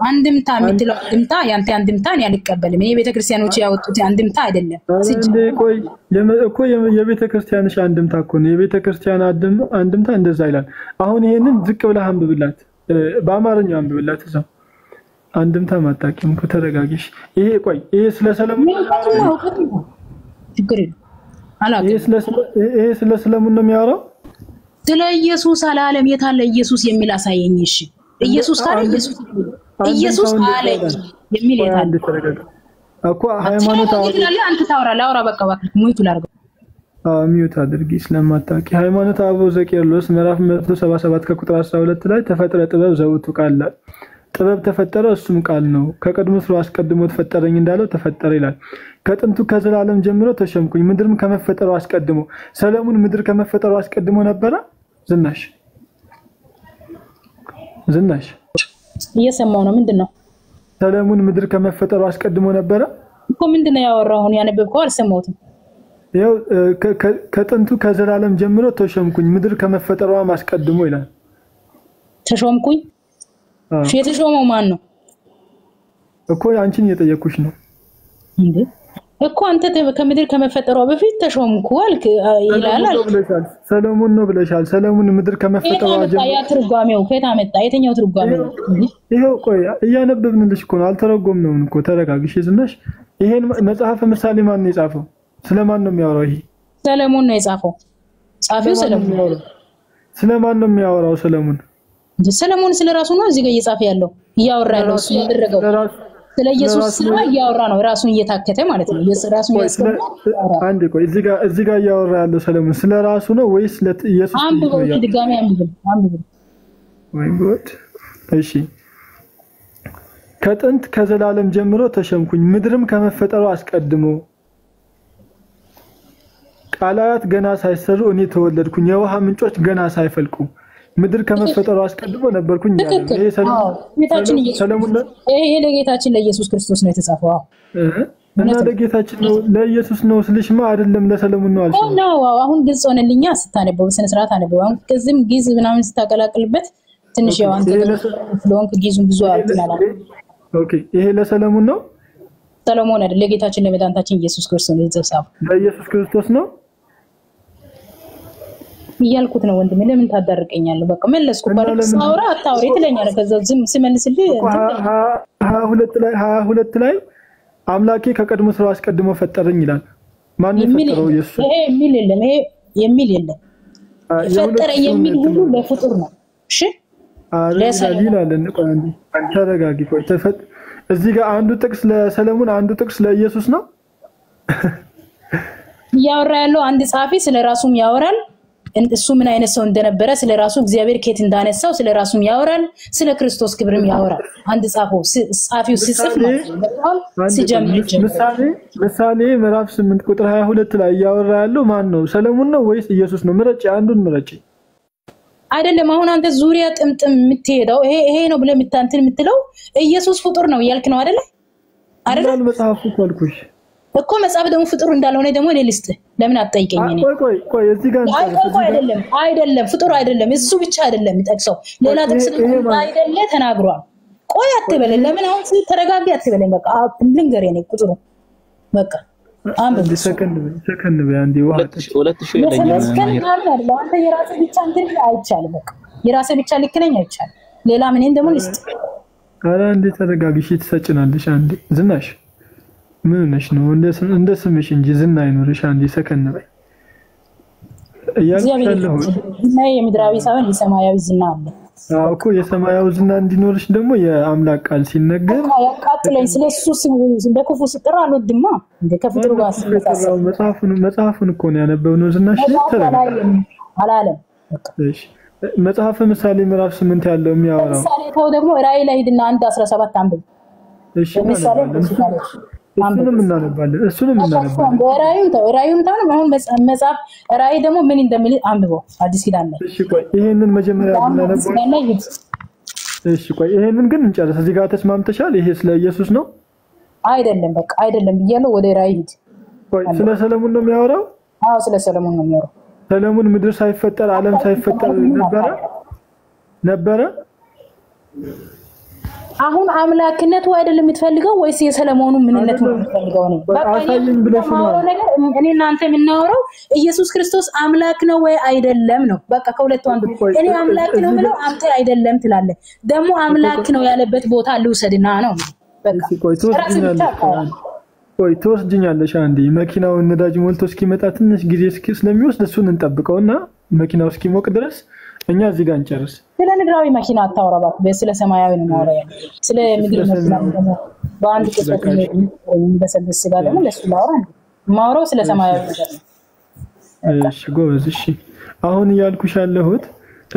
አንድምታ የምትለው አንድምታ ያንተ አንድምታን ያልቀበልም። እኔ ቤተክርስቲያኖች ያወጡት አንድምታ አይደለም። እንዴ ቆይ እኮ የቤተክርስቲያንሽ አንድምታ እኮ ነው። የቤተክርስቲያን አንድምታ እንደዛ ይላል። አሁን ይሄንን ዝቅ ብለህ አንብብላት፣ በአማርኛው አንብብላት። እዛው አንድምታ ማጣቂም እኮ ተረጋጊሽ። ይሄ ስለ ሰለሞን ችግር የለም አላውቅም። ይሄ ስለ ሰለሞን ነው የሚያወራው። ስለ ኢየሱስ አላለም። የታለ ኢየሱስ የሚል አሳየኝ። እሺ ኢየሱስ ካለ ኢየሱስ አለ የሚል የታለ እኮ ሃይማኖት አንተ ታወራለህ። አውራ በቃ ሙይቱ ላርገው። ሚዩት አድርጊ ስለማታውቂ። ሃይማኖት አበው ዘቄርሎስ ምዕራፍ 177 ከቁጥር 12 ላይ ተፈጥረ ጥበብ ዘውቱ ቃል ጥበብ ተፈጠረ እሱም ቃል ነው። ከቀድሞ ስራው አስቀድሞ ተፈጠረኝ እንዳለው ተፈጠረ ይላል። ከጥንቱ ከዘላለም ጀምሮ ተሸምኩኝ ምድርም ከመፈጠሩ አስቀድሞ። ሰለሞን ምድር ከመፈጠሩ አስቀድሞ ነበረ? ዝናሽ እየሰማው ነው። ምንድነው? ሰለሞን ምድር ከመፈጠሩ አስቀድሞ ነበረ እኮ። ምንድነው ያወራው? አሁን ያነበብከው አልሰማሁትም። ያው ከጥንቱ ከዘላለም ጀምሮ ተሸምኩኝ ምድር ከመፈጠሩ አስቀድሞ ይላል። ተሾምኩኝ? የተሾመው ማን ነው እኮ? አንቺን እየጠየኩሽ ነው እንዴ እኮ። አንተ ከምድር ከመፈጠሯ በፊት ተሾምኩ አልክ ይላል። ሰለሞን ነው ብለሻል። ሰለሞን ምድር ከመፈጠሯ ጀምሮ ያ ትርጓሜው ከየት አመጣ? የትኛው ትርጓሜ ነው? ይሄው ቆይ እያነበብንልሽ እኮ ነው። አልተረጎምነውም እኮ ተረጋግሽ። ዝናሽ ይሄን መጽሐፈ ምሳሌ ማን ነው የጻፈው? ስለማን ነው የሚያወራው? ይሄ ሰለሞን ነው የጻፈው። ጻፈው ሰለሞን። ስለማን ነው የሚያወራው? ሰለሞን ስለራሱ ነው እዚህ ጋር እየጻፈ ያለው እያወራ ያለው እሱ ያደረገው ስለ ኢየሱስ ስለ እያወራ ነው። ራሱን እየታከተ ማለት ነው። ራሱን ያስቀምጣ። አንዴ ቆይ እዚህ ጋር እያወራ ያለው ሰለሞን ስለራሱ ነው ወይስ ለኢየሱስ? አንብበው ድጋሚ አንብበው። ወይ ጉድ! እሺ ከጥንት ከዘላለም ጀምሮ ተሸምኩኝ ምድርም ከመፈጠሩ አስቀድሞ ቃላት ገና ሳይሰሩ እኔ ተወለድኩኝ የውሃ ምንጮች ገና ሳይፈልቁ ምድር ከመፈጠሩ አስቀድሞ ነበርኩኝ ያለው። ይሄ ሰለሞን ነው። ይሄ ለጌታችን ለኢየሱስ ክርስቶስ ነው የተጻፈው። እና ለጌታችን ነው ለኢየሱስ ነው ስልሽማ አይደለም ለሰለሞን ነው አልሽ ነው። አሁን ግልጽ ሆነልኛ ስታነበው በስነ ስርዓት አነበው። አሁን ከዚህም ጊዝ ምናምን ስታቀላቅልበት ትንሽ ያው አንተ ስለሆንክ ጊዙን ብዙ አልተናላ። ኦኬ ይሄ ለሰለሞን ነው። ሰለሞን አይደል ለጌታችን ለመድኃኒታችን ኢየሱስ ክርስቶስ ነው የተጻፈው። ለኢየሱስ ክርስቶስ ነው ይያልኩት ነው። ወንድሜ ለምን ታዳርቀኛለህ? በቃ መለስኩ። ባርክስ አውራ አታውሪ ትለኛለህ። ከዛ ዝም ሲመልስልህ 22 ላይ አምላኬ ከቀድሞ ስራው አስቀድሞ ፈጠረኝ ይላል። ማን ፈጠረው? ኢየሱስ። ይሄ የሚል የለም። ፈጠረኝ የሚል ሁሉ ለፍጡር ነው። እሺ ይላል። ቆይ አንዴ ተረጋጊ። ቆይ እዚህ ጋር አንዱ ጥቅስ ለሰለሞን አንዱ ጥቅስ ለኢየሱስ ነው ያወራ ያለው። አንድ ጻፊ ስለራሱም ያወራል። እሱ ምን አይነት ሰው እንደነበረ ስለራሱ እግዚአብሔር ከየት እንዳነሳው ስለራሱም ያወራል። ስለ ክርስቶስ ክብርም ያወራል። አንድ ጻፊው ሲጽፍ ነው ሲጀምር ምሳሌ ምዕራፍ 8 ቁጥር 22 ላይ ያወራ ያለው ማን ነው? ሰለሞን ነው ወይስ ኢየሱስ ነው? ምረጪ፣ አንዱን ምረጪ። አይደለም አሁን አንተ ዙሪያ ጥምጥም የምትሄደው ይሄ ነው ብለህ የምትለው ኢየሱስ ፍጡር ነው ያልክ ነው አይደለ? አይደለም መጽሐፉ አልኩሽ እኮ መጽሐፍ ደግሞ ፍጡር እንዳልሆነ ደግሞ እኔ ልስጥ። ለምን አትጠይቀኝ? እኔ ቆይ እዚህ ጋር አይደለም ፍጡር አይደለም። እሱ ብቻ አይደለም የሚጠቅሰው ሌላ ጥቅስ አይደለ ተናግሯል። ቆይ አትበለኝ። ለምን አሁን ተረጋጊ አትበለኝ። በቃ ልንገር የኔ ቁጥሩ በቃ አንድ ሰከንድ በአንዴ ዋት 2000 ይለኛል። አንተ የራስህ ብቻ እንትን አይቻልም። በቃ የራስህ ብቻ ልክ ነኝ አይቻልም። ሌላ ምን እንደሞ ልስጥ ኧረ እንዴ ተረጋግሽ ትሰጭናለሽ አንዴ ዝናሽ ምን ነሽ ነው እንደ ስምሽ እንጂ ዝና አይኖርሽ አንዴ ሰከን በይ ያለው ዝና የምድራዊ ሳይሆን የሰማያዊ ዝና አለ እኮ የሰማያዊ ዝና እንዲኖርሽ ደግሞ የአምላክ ቃል ሲነገር ያቃጥለኝ ስለሱ በክፉ ስጥራ አልወድማ እንደ ከፍጥሩ ጋር ሲመሳሰል መጽሐፉን እኮ ነው ያነበብነው ዝናሽ አላለም እሺ መጽሐፈ ምሳሌ ምዕራፍ 8 ያለው የሚያወራው ምሳሌ ተው ደግሞ ራእይ ላይ ሄድና 1:17 አንብብ እሺ እሱንም እናነባለን ራእዩን ተው አሁን መጽሐፍ ራእይ ደግሞ ምን እንደሚል አንብበው አዲስ ኪዳን ላይ እሺ ቆይ ይሄንን መጀመሪያ እናነባለን እሺ ቆይ ይሄንን ግን እንጨርስ እዚህ ጋር ተስማምተሻል ይሄ ስለ ኢየሱስ ነው አይደለም በቃ አይደለም ብያለሁ ወደ ራእይ ሂድ ቆይ ስለ ሰለሞን ነው የሚያወራው አዎ ስለ ሰለሞን ነው የሚያወራው ሰለሞን ምድር ሳይፈጠር ዓለም ሳይፈጠር ነበረ አሁን አምላክነቱ አይደለም የምትፈልገው ወይስ የሰለሞኑ ምንነት ነው የምትፈልገው ነው በቃ ነገር እኔ እናንተ የምናወራው ኢየሱስ ክርስቶስ አምላክ ነው ወይ አይደለም ነው በቃ ከሁለቱ አንዱ እኔ አምላክ ነው ብለው አንተ አይደለም ትላለህ ደግሞ አምላክ ነው ያለበት ቦታ ልውሰድና ነው በቃ ቆይ ተወስጅኛለሽ አንዴ መኪናው ነዳጅ ሞልቶ እስኪመጣ ትንሽ ጊዜ ስለሚወስድ እሱን እንጠብቀውና መኪናው እስኪሞቅ ድረስ እኛ እዚህ ጋር እንጨርስ ስለ ምድራዊ መኪና አታወራባት ስለ ሰማያዊ ነው ማወራ ያለው ስለ ምድር መኪና ደግሞ በአንድ ቅጽበት በሰብስ ጋር ደግሞ ለሱ ላወራ ማወራው ስለ ሰማያዊ ነገር ነው እሺ ጎበዝ እሺ አሁን ያልኩሽ ያለሁት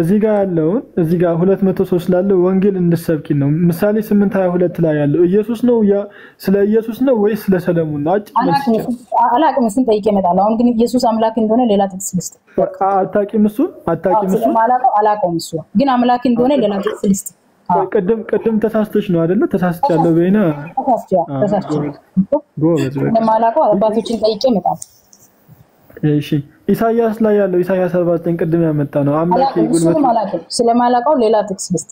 እዚህ ጋር ያለውን እዚህ ጋር 203 ላለው ወንጌል እንድሰብኪ ነው ምሳሌ 8:22 ላይ ያለው ኢየሱስ ነው ስለ ኢየሱስ ነው ወይስ ስለ ሰለሞን ነው አላቅም እሱን ጠይቄ እመጣለሁ አሁን ግን ኢየሱስ አምላክ እንደሆነ ሌላ ጥቅስ ልስጥ አታቂም እሱን አላውቀውም እሱ ግን አምላክ እንደሆነ ሌላ ጥቅስ ልስጥ ቅድም ተሳስተሽ ነው አይደለ ተሳስቻለሁ በእና ተሳስቻለሁ ጎበዝ ለማላውቀው አባቶችን ጠይቄ እመጣለሁ እሺ ኢሳይያስ ላይ ያለው ኢሳይያስ 49 ቅድም ያመጣ ነው አምላክ ይጉልበት ስለማላውቀው ሌላ ጥቅስ ልስጥ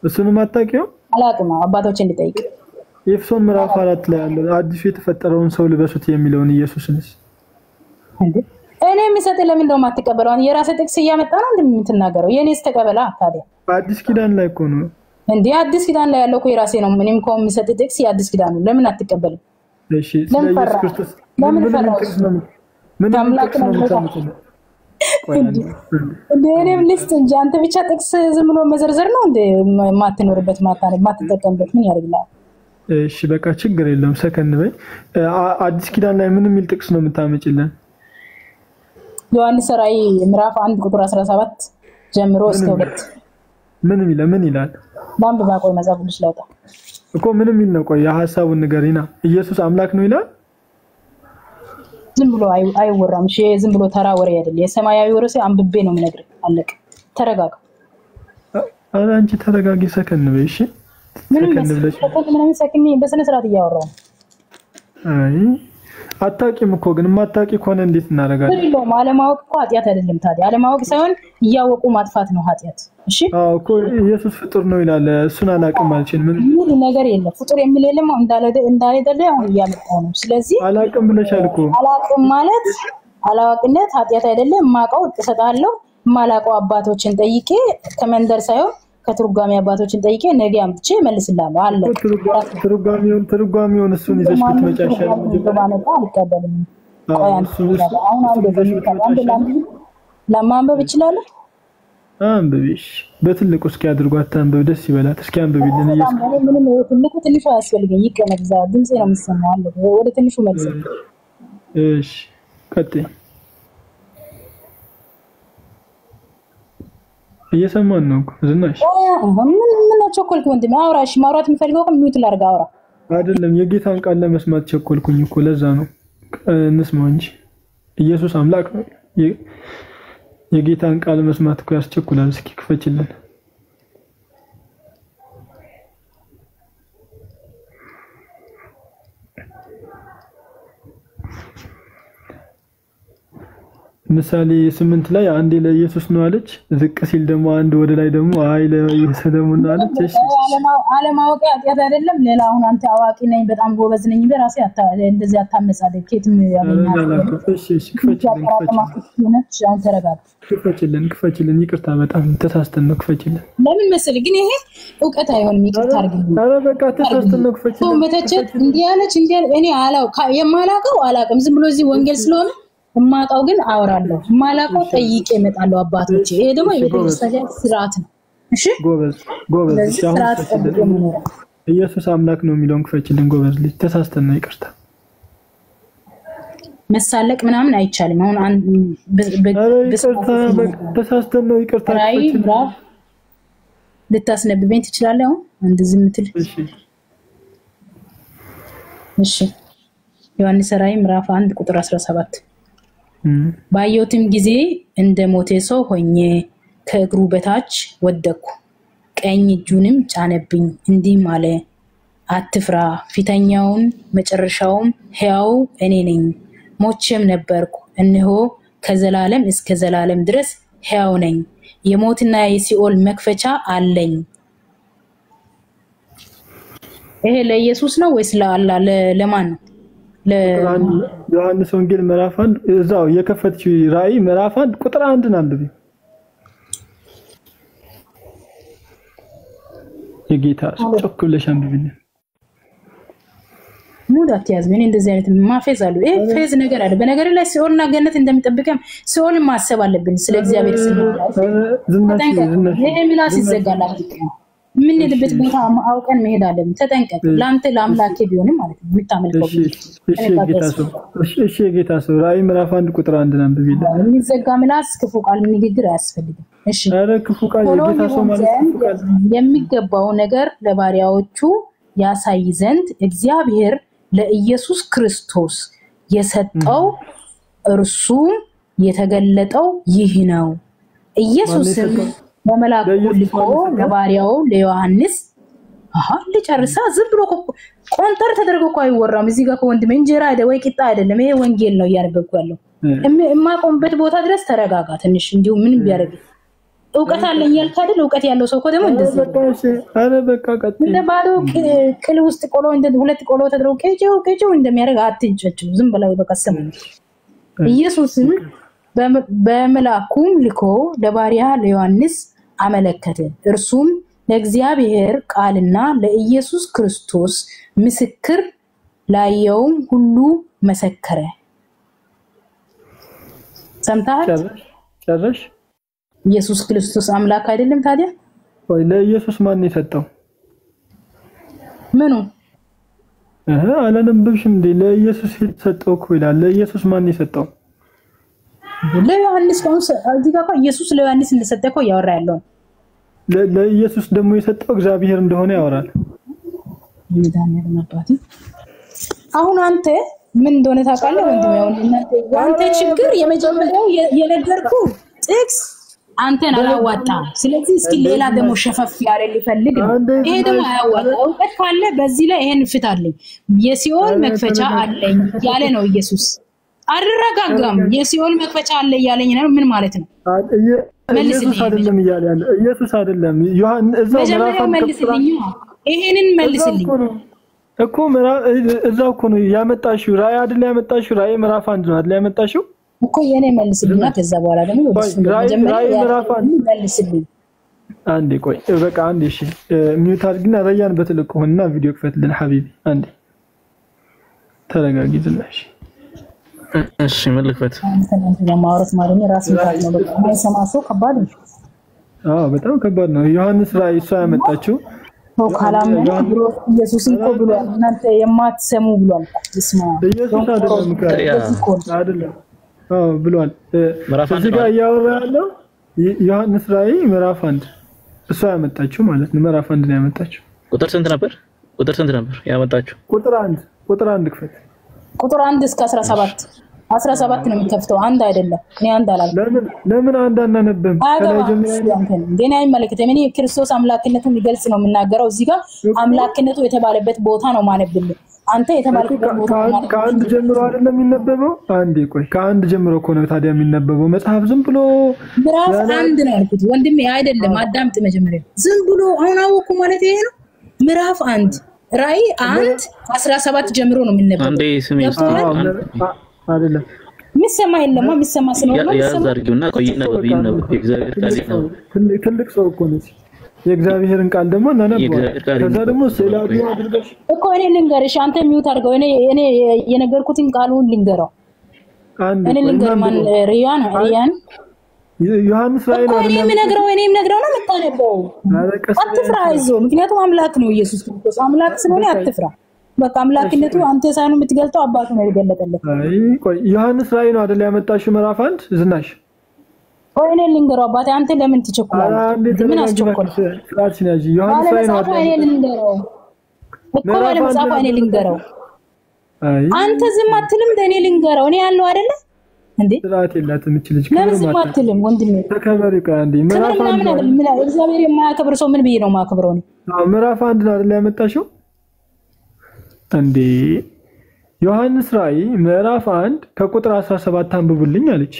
እሱንም አታውቂው አላውቅም አባቶችን እንጠይቅ ኤፌሶን ምዕራፍ 4 ላይ ያለው አዲስ የተፈጠረውን ሰው ልበሱት የሚለውን ኢየሱስንስ እኔ የሚሰጥ ለምን እንደው ማትቀበለው የራስህ ጥቅስ እያመጣ ነው እንደምትናገረው የኔስ ተቀበላ ታዲያ አዲስ ኪዳን ላይ እኮ ነው እንዴ አዲስ ኪዳን ላይ ያለው እኮ የራሴ ነው ምንም እኮ የሚሰጥ ጥቅስ የአዲስ ኪዳን ነው ለምን አትቀበልም እሺ ኢየሱስ ክርስቶስ ምን አምላክ ነው እኔም ልስጥ እንጂ አንተ ብቻ ጥቅስ ዝም ብሎ መዘርዘር ነው እንዴ ማትኖርበት ማትጠቀምበት ምን ያደርግላል እሺ በቃ ችግር የለም ሰከን በይ አዲስ ኪዳን ላይ ምን የሚል ጥቅስ ነው የምታመጪልን ዮሐንስ ራእይ ምዕራፍ 1 ቁጥር 17 ጀምሮ እስከ 2 ምን ይላል ባንብ ባቆይ መጽሐፍ ቅዱስ ላውጣ እኮ ምን የሚል ነው ቆይ ሐሳቡን ንገሪና ኢየሱስ አምላክ ነው ይላል ዝም ብሎ አይወራም እሺ ዝም ብሎ ተራ ወሬ አይደል የሰማያዊ ወሬ አንብቤ ነው የምነግርህ አለቀ ተረጋጋ አንቺ ተረጋጊ ሰከን በይ እሺ ምንም ሰከን በስነ ስርዓት እያወራው አይ አታቂም እኮ ግን ማታቂ ኮነ እንዴት እናረጋለን ሁሉ ማለማወቅ እኮ ኃጢያት አይደለም ታዲያ አለማወቅ ሳይሆን እያወቁ ማጥፋት ነው ኃጢያት እሺ እኮ ኢየሱስ ፍጡር ነው ይላል እሱን አላቅም አልችል ምን ነገር የለም ፍጡር የሚል የለም እንዳለ አሁን እያመጣው ነው ስለዚህ አላቅም ብለሻል እኮ አላቅም ማለት አላዋቂነት ኃጢያት አይደለም ማቀው ተሰጣለሁ ማላቀው አባቶችን ጠይቄ ከመንደር ሳይሆን ከትርጓሜ አባቶችን ጠይቄ ነገ አምጥቼ መልስላለሁ አለ ትርጓሜውን እሱን ይዘሽ ብትመጫሻል አልቀበልም አሁን አንድ ለማንበብ ይችላል አንብቢሽ በትልቁ እስኪ አድርጓት አንብብ ደስ ይበላት እስኪ አንብቢልን ምንም ትልቁ ትንሹ አያስፈልገኝ ይቀመጥ ዛ ድምጼ ነው የሚሰማው አለ ወደ ትንሹ መልስ እሺ ቀጥይ እየሰማን ነው ዝናሽ ምን ቸኮልክ ወንድም አውራሽ ማውራት የምፈልገው ሚውት ላርጋ አውራ አይደለም የጌታን ቃል ለመስማት ቸኮልኩኝ እኮ ለዛ ነው እንስማው እንጂ ኢየሱስ አምላክ ነው የጌታን ቃል መስማት እኮ ያስቸኩላል እስኪ ክፈችልን ምሳሌ 8 ላይ አንዴ ለኢየሱስ ነው አለች ዝቅ ሲል ደግሞ አንድ ወደ ላይ ደግሞ አይ ለኢየሱስ ደግሞ ነው አለች እሺ አለማወቅ ኃጢአት አይደለም ሌላ አሁን አንተ አዋቂ ነኝ በጣም ጎበዝ ነኝ በራሴ እንደዚህ አታመጻደቅ ከየትም ያገኛል እሺ ክፈችልን ይቅርታ በጣም ተሳስተን ነው ክፈችልን ለምን መሰለህ ግን ይሄ ዕውቀት አይሆንም ይቅርታ አድርግልኝ ኧረ በቃ ተሳስተን ነው ክፈችልን መተቸት እንዲያለች እኔ የማላውቀው አላውቅም ዝም ብሎ እዚህ ወንጌል ስለሆነ ማጣው ግን አወራለሁ ማላውቀው ጠይቄ እመጣለሁ አባቶቼ ይሄ ደግሞ የቤተክርስቲያን ስርዓት ነው እሺ ጎበዝ ኢየሱስ አምላክ ነው የሚለውን ክፈችልን ጎበዝ ልጅ ተሳስተን ነው ይቅርታ መሳለቅ ምናምን አይቻልም አሁን ተሳስተን ነው ይቅርታ ክፈችልን ልታስነብበኝ ትችላለህ አሁን አንድ ዝም ትል እሺ ዮሐንስ ራእይ ምዕራፍ 1 ቁጥር 17 ባየሁትም ጊዜ እንደ ሞተ ሰው ሆኜ ከእግሩ በታች ወደቅኩ ቀኝ እጁንም ጫነብኝ እንዲህም አለ አትፍራ ፊተኛውን መጨረሻውም ሕያው እኔ ነኝ ሞቼም ነበርኩ እነሆ ከዘላለም እስከ ዘላለም ድረስ ሕያው ነኝ የሞትና የሲኦል መክፈቻ አለኝ ይሄ ለኢየሱስ ነው ወይስ ለማን ነው ዮሐንስ ወንጌል ምዕራፍ 1 እዛው የከፈትሽው ራእይ ምዕራፍ 1 ቁጥር 1 አንብቢ የጌታ ጮክለሽ አንብቢኝ ሙዳት ያዝመን እንደዚህ አይነት ማፈዝ አሉ ይሄ ፌዝ ነገር አለ በነገር ላይ ሲኦልና ገነት እንደሚጠብቀም ሲኦልን ማሰብ አለብን ስለ እግዚአብሔር ስለሆነ ይሄ ምላስ ይዘጋል ምን ልብት ቦታ አውቀን መሄድ አለብን ተጠንቀቅ ላንተ ለአምላኬ ቢሆንም ማለት ነው የምታመልከው እሺ ጌታ ሰው ራእይ ምዕራፍ 1 ቁጥር 1 አንብቢኝ የሚዘጋ ምላስ ክፉ ቃል ንግግር አያስፈልግም እሺ አረ ክፉ ቃል ጌታ ሰው ማለት ክፉ ቃል የሚገባው ነገር ለባሪያዎቹ ያሳይ ዘንድ እግዚአብሔር ለኢየሱስ ክርስቶስ የሰጠው እርሱ የተገለጠው ይህ ነው ኢየሱስም በመላኩ ልኮ ለባሪያው ለዮሐንስ ልጨርሳ ዝም ብሎ ቆንጠር ተደርጎ አይወራም እዚህ ጋር ወንድም እንጀራ አይደል ወይ ቂጣ አይደለም ይሄ ወንጌል ነው ያነበብኩ ያለው እማቆምበት ቦታ ድረስ ተረጋጋ ትንሽ እንዲሁ ምን ቢያደርግ ዕውቀት አለኝ ያልክ አይደል ዕውቀት ያለው ሰው ደግሞ እንደዚህ አረ በቃ ቀጥ እንደ ባዶ ቅል ውስጥ ቆሎ እንደ ሁለት ቆሎ ተደረገ ከጨው እንደሚያደርግ አትንጨጭ ዝም ብለው በቃ ሰሙ ኢየሱስም በመላኩም ልኮ ለባሪያ ለዮሐንስ አመለከተ እርሱም ለእግዚአብሔር ቃልና ለኢየሱስ ክርስቶስ ምስክር ላየውም ሁሉ መሰከረ ሰምታል ጨረሽ ኢየሱስ ክርስቶስ አምላክ አይደለም ታዲያ ወይ ለኢየሱስ ማን የሰጠው ምኑ አላነበብሽም እንዴ ለኢየሱስ የተሰጠው እኮ ይላል ለኢየሱስ ማን የሰጠው ለዮሐንስ ቆንስ እዚህ ጋር ኢየሱስ ለዮሐንስ እንደሰጠው እኮ ያወራ ያለው ለኢየሱስ ደግሞ የሰጠው እግዚአብሔር እንደሆነ ያወራል ይዳኛል ማለት አሁን አንተ ምን እንደሆነ ታውቃለህ ወንድም ያው አንተ ችግር የመጀመሪያው የነገርኩ ጥቅስ አንተን አላዋጣ ስለዚህ እስኪ ሌላ ደግሞ ሸፈፍ ያለ ሊፈልግ ይሄ ደግሞ አያዋጣ ዕውቀት ካለ በዚህ ላይ ይሄን ፍታለኝ የሲኦል መክፈቻ አለኝ ያለ ነው ኢየሱስ አረጋጋም የሲኦል መክፈቻ አለ ያለኝ ነው ምን ማለት ነው ኢየሱስ አይደለም ይያለ ያለ ኢየሱስ አይደለም ዮሐንስ እዛው ምዕራፍ መልስልኝ ይሄንን መልስልኝ እኮ እዛው እኮ ነው ያመጣሽው ራእይ አይደል ያመጣሽው ራእይ ምዕራፍ 1 ነው አይደል ያመጣሽው እኮ የኔ መልስልኝና ከዛ በኋላ ደግሞ ራእይ ምዕራፍ 1 መልስልኝ አንዴ ቆይ በቃ አንዴ እሺ ሚውት አድርግና ረያን በትልቁና ቪዲዮ ክፈትልን ሐቢቢ አንዴ ተረጋጊ ዝናሽ እሺ መልክፈት ለማውራት ማለት ነው ራስ ነው በቃ ማይሰማው ከባድ ነው በጣም ከባድ ነው ዮሐንስ ራእይ እሷ ያመጣችው ካላም ኢየሱስን እኮ ብሏል እናንተ የማትሰሙ ብሏል እስማ ኢየሱስ አይደለም ብሏል እዚህ ጋር ያወራ ያለው ዮሐንስ ራእይ ምዕራፍ 1 እሷ ያመጣችው ማለት ነው ምዕራፍ 1 ነው ያመጣችው ቁጥር ስንት ነበር ያመጣችው ቁጥር 1 ክፈት ቁጥር 1 እስከ 17 17 ነው የሚከፍተው አንድ አይደለም እኔ አንድ አላልኩም ለምን አንድ አናነብም ከላይ ጀምሮ ግን አይመለከተም እኔ ክርስቶስ አምላክነቱን ሊገልጽ ነው የምናገረው እዚህ ጋር አምላክነቱ የተባለበት ቦታ ነው ማነብልህ አንተ የተባለበት ቦታ ከአንድ ጀምሮ አይደለም የሚነበበው አንዴ ቆይ ከአንድ ጀምሮ እኮ ነው ታዲያ የሚነበበው መጽሐፍ ዝም ብሎ ምዕራፍ አንድ ነው ያልኩት ወንድሜ አይደለም አዳምጥ መጀመሪያ ዝም ብሎ አሁን አወኩ ማለት ይሄ ነው ምዕራፍ አንድ ራእይ 1:17 ጀምሮ ነው የሚነበበው አንዴ ስሜ አይደለም ምሰማ የለም ምሰማ ስለሆነ ያዛርጊውና ቆይና በቢና በእግዚአብሔር ቃል ነው ትልቅ ሰው እኮ ነው የእግዚአብሔርን ቃል ደግሞ እናነባለን ከዛ ደግሞ ስላዱ አድርገሽ እኮ እኔ ልንገርሽ አንተ ሚውት አድርገው እኔ የነገርኩትን ቃሉን ልንገረው እኔ ልንገር ማን ሪያን ዮሐንስ ላይ ነው እኔ የምነግረው ነው መጣነበው አትፍራ አይዞ ምክንያቱም አምላክ ነው ኢየሱስ ክርስቶስ አምላክ ስለሆነ አትፍራ በቃ አምላክነቱ አንተ ሳይሆን የምትገልጠው አባቱ ነው የገለጠለት አይ ቆይ ዮሐንስ ላይ ነው አይደል ያመጣሽው ምዕራፍ 1 ዝናሽ እኔ ልንገረው አባቴ አንተ ለምን ትቸኩላለህ ምን አስቸኮልክ ፍራችን ያጂ ዮሐንስ ላይ ነው አይደል እኔ ልንገረው እኮ ለመጻፍ እኔ ልንገረው አንተ ዝም አትልም እኔ ልንገረው እኔ ያለው አይደለ እንዴ ፍራት የላትም እቺ ልጅ ለምን ዝም አትልም ወንድሜ ተከበሪ አንዴ ምዕራፍ 1 ምን እግዚአብሔር የማያከብር ሰው ምን ብዬ ነው ማከብረው እኔ ምዕራፍ 1 ነው አይደል ያመጣሽው እንዴ ዮሐንስ ራእይ ምዕራፍ 1 ከቁጥር 17 አንብቡልኝ አለች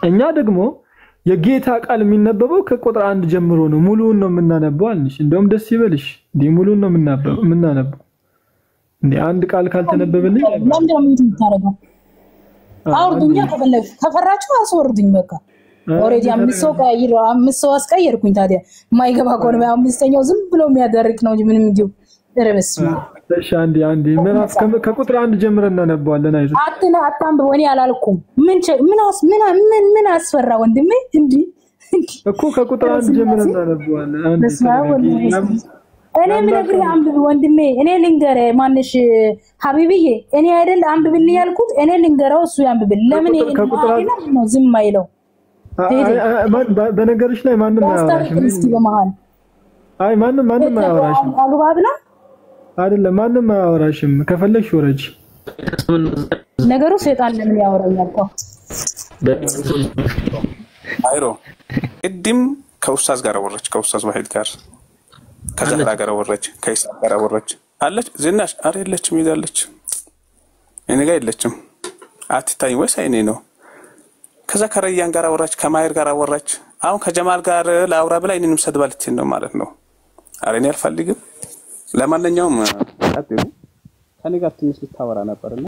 እኛ ደግሞ የጌታ ቃል የሚነበበው ከቁጥር 1 ጀምሮ ነው ሙሉውን ነው የምናነበው አልሽ እንደውም ደስ ይበልሽ እንዴ ሙሉውን ነው የምናነበው እንዴ አንድ ቃል ካልተነበበልኝ ለምን ነው የምታረጋው አውርዱኛ ከፈራችሁ አስወርዱኝ በቃ ኦሬዲ አምስት ሰው አስቀየርኩኝ ታዲያ ማይገባ ቆርባ አምስተኛው ዝም ብሎ የሚያደርግ ነው እንጂ ምንም እንዲሁ ረበስማ እሺ አንዴ ከቁጥር 1 ጀምረን እናነባዋለን አይዞህ አታንብብ እኔ አላልኩም ምን አስፈራ ወንድሜ እንዴ እኮ ከቁጥር 1 ጀምረን እናነባዋለን እኔ ምን ነግሬ አንብብ ወንድሜ እኔ ልንገረ ማንሽ ሀቢብዬ እኔ አይደል አንብብልኝ ያልኩት እኔ ልንገረው እሱ ያንብብል ለምን ነው ዝም አይለው በነገርሽ ላይ ማንንም አያወራሽም እስቲ በመሃል አይ ማንንም አያወራሽም አግባብ ነው አይደለም ማንንም አያወራሽም ከፈለግሽ ወረጅ ነገሩ ሰይጣን ለምን ያወራኛል አይሮ እድም ከኡስታዝ ጋር ወረች ከኡስታዝ ዋሂድ ጋር ከዘህራ ጋር ወረች ከይሳቅ ጋር ወረች አለች ዝናሽ አይደለችም ይዛለች እኔ ጋር የለችም አትታይ ወይስ አይኔ ነው ከዛ ከረያን ጋር ወረች ከማይር ጋር ወረች አሁን ከጀማል ጋር ላውራ ብላ እኔንም ሰድባለች ነው ማለት ነው አሬኔ አልፈልግም ለማንኛውም አጥሩ ከኔ ጋር ትንሽ ልታወራ ነበርና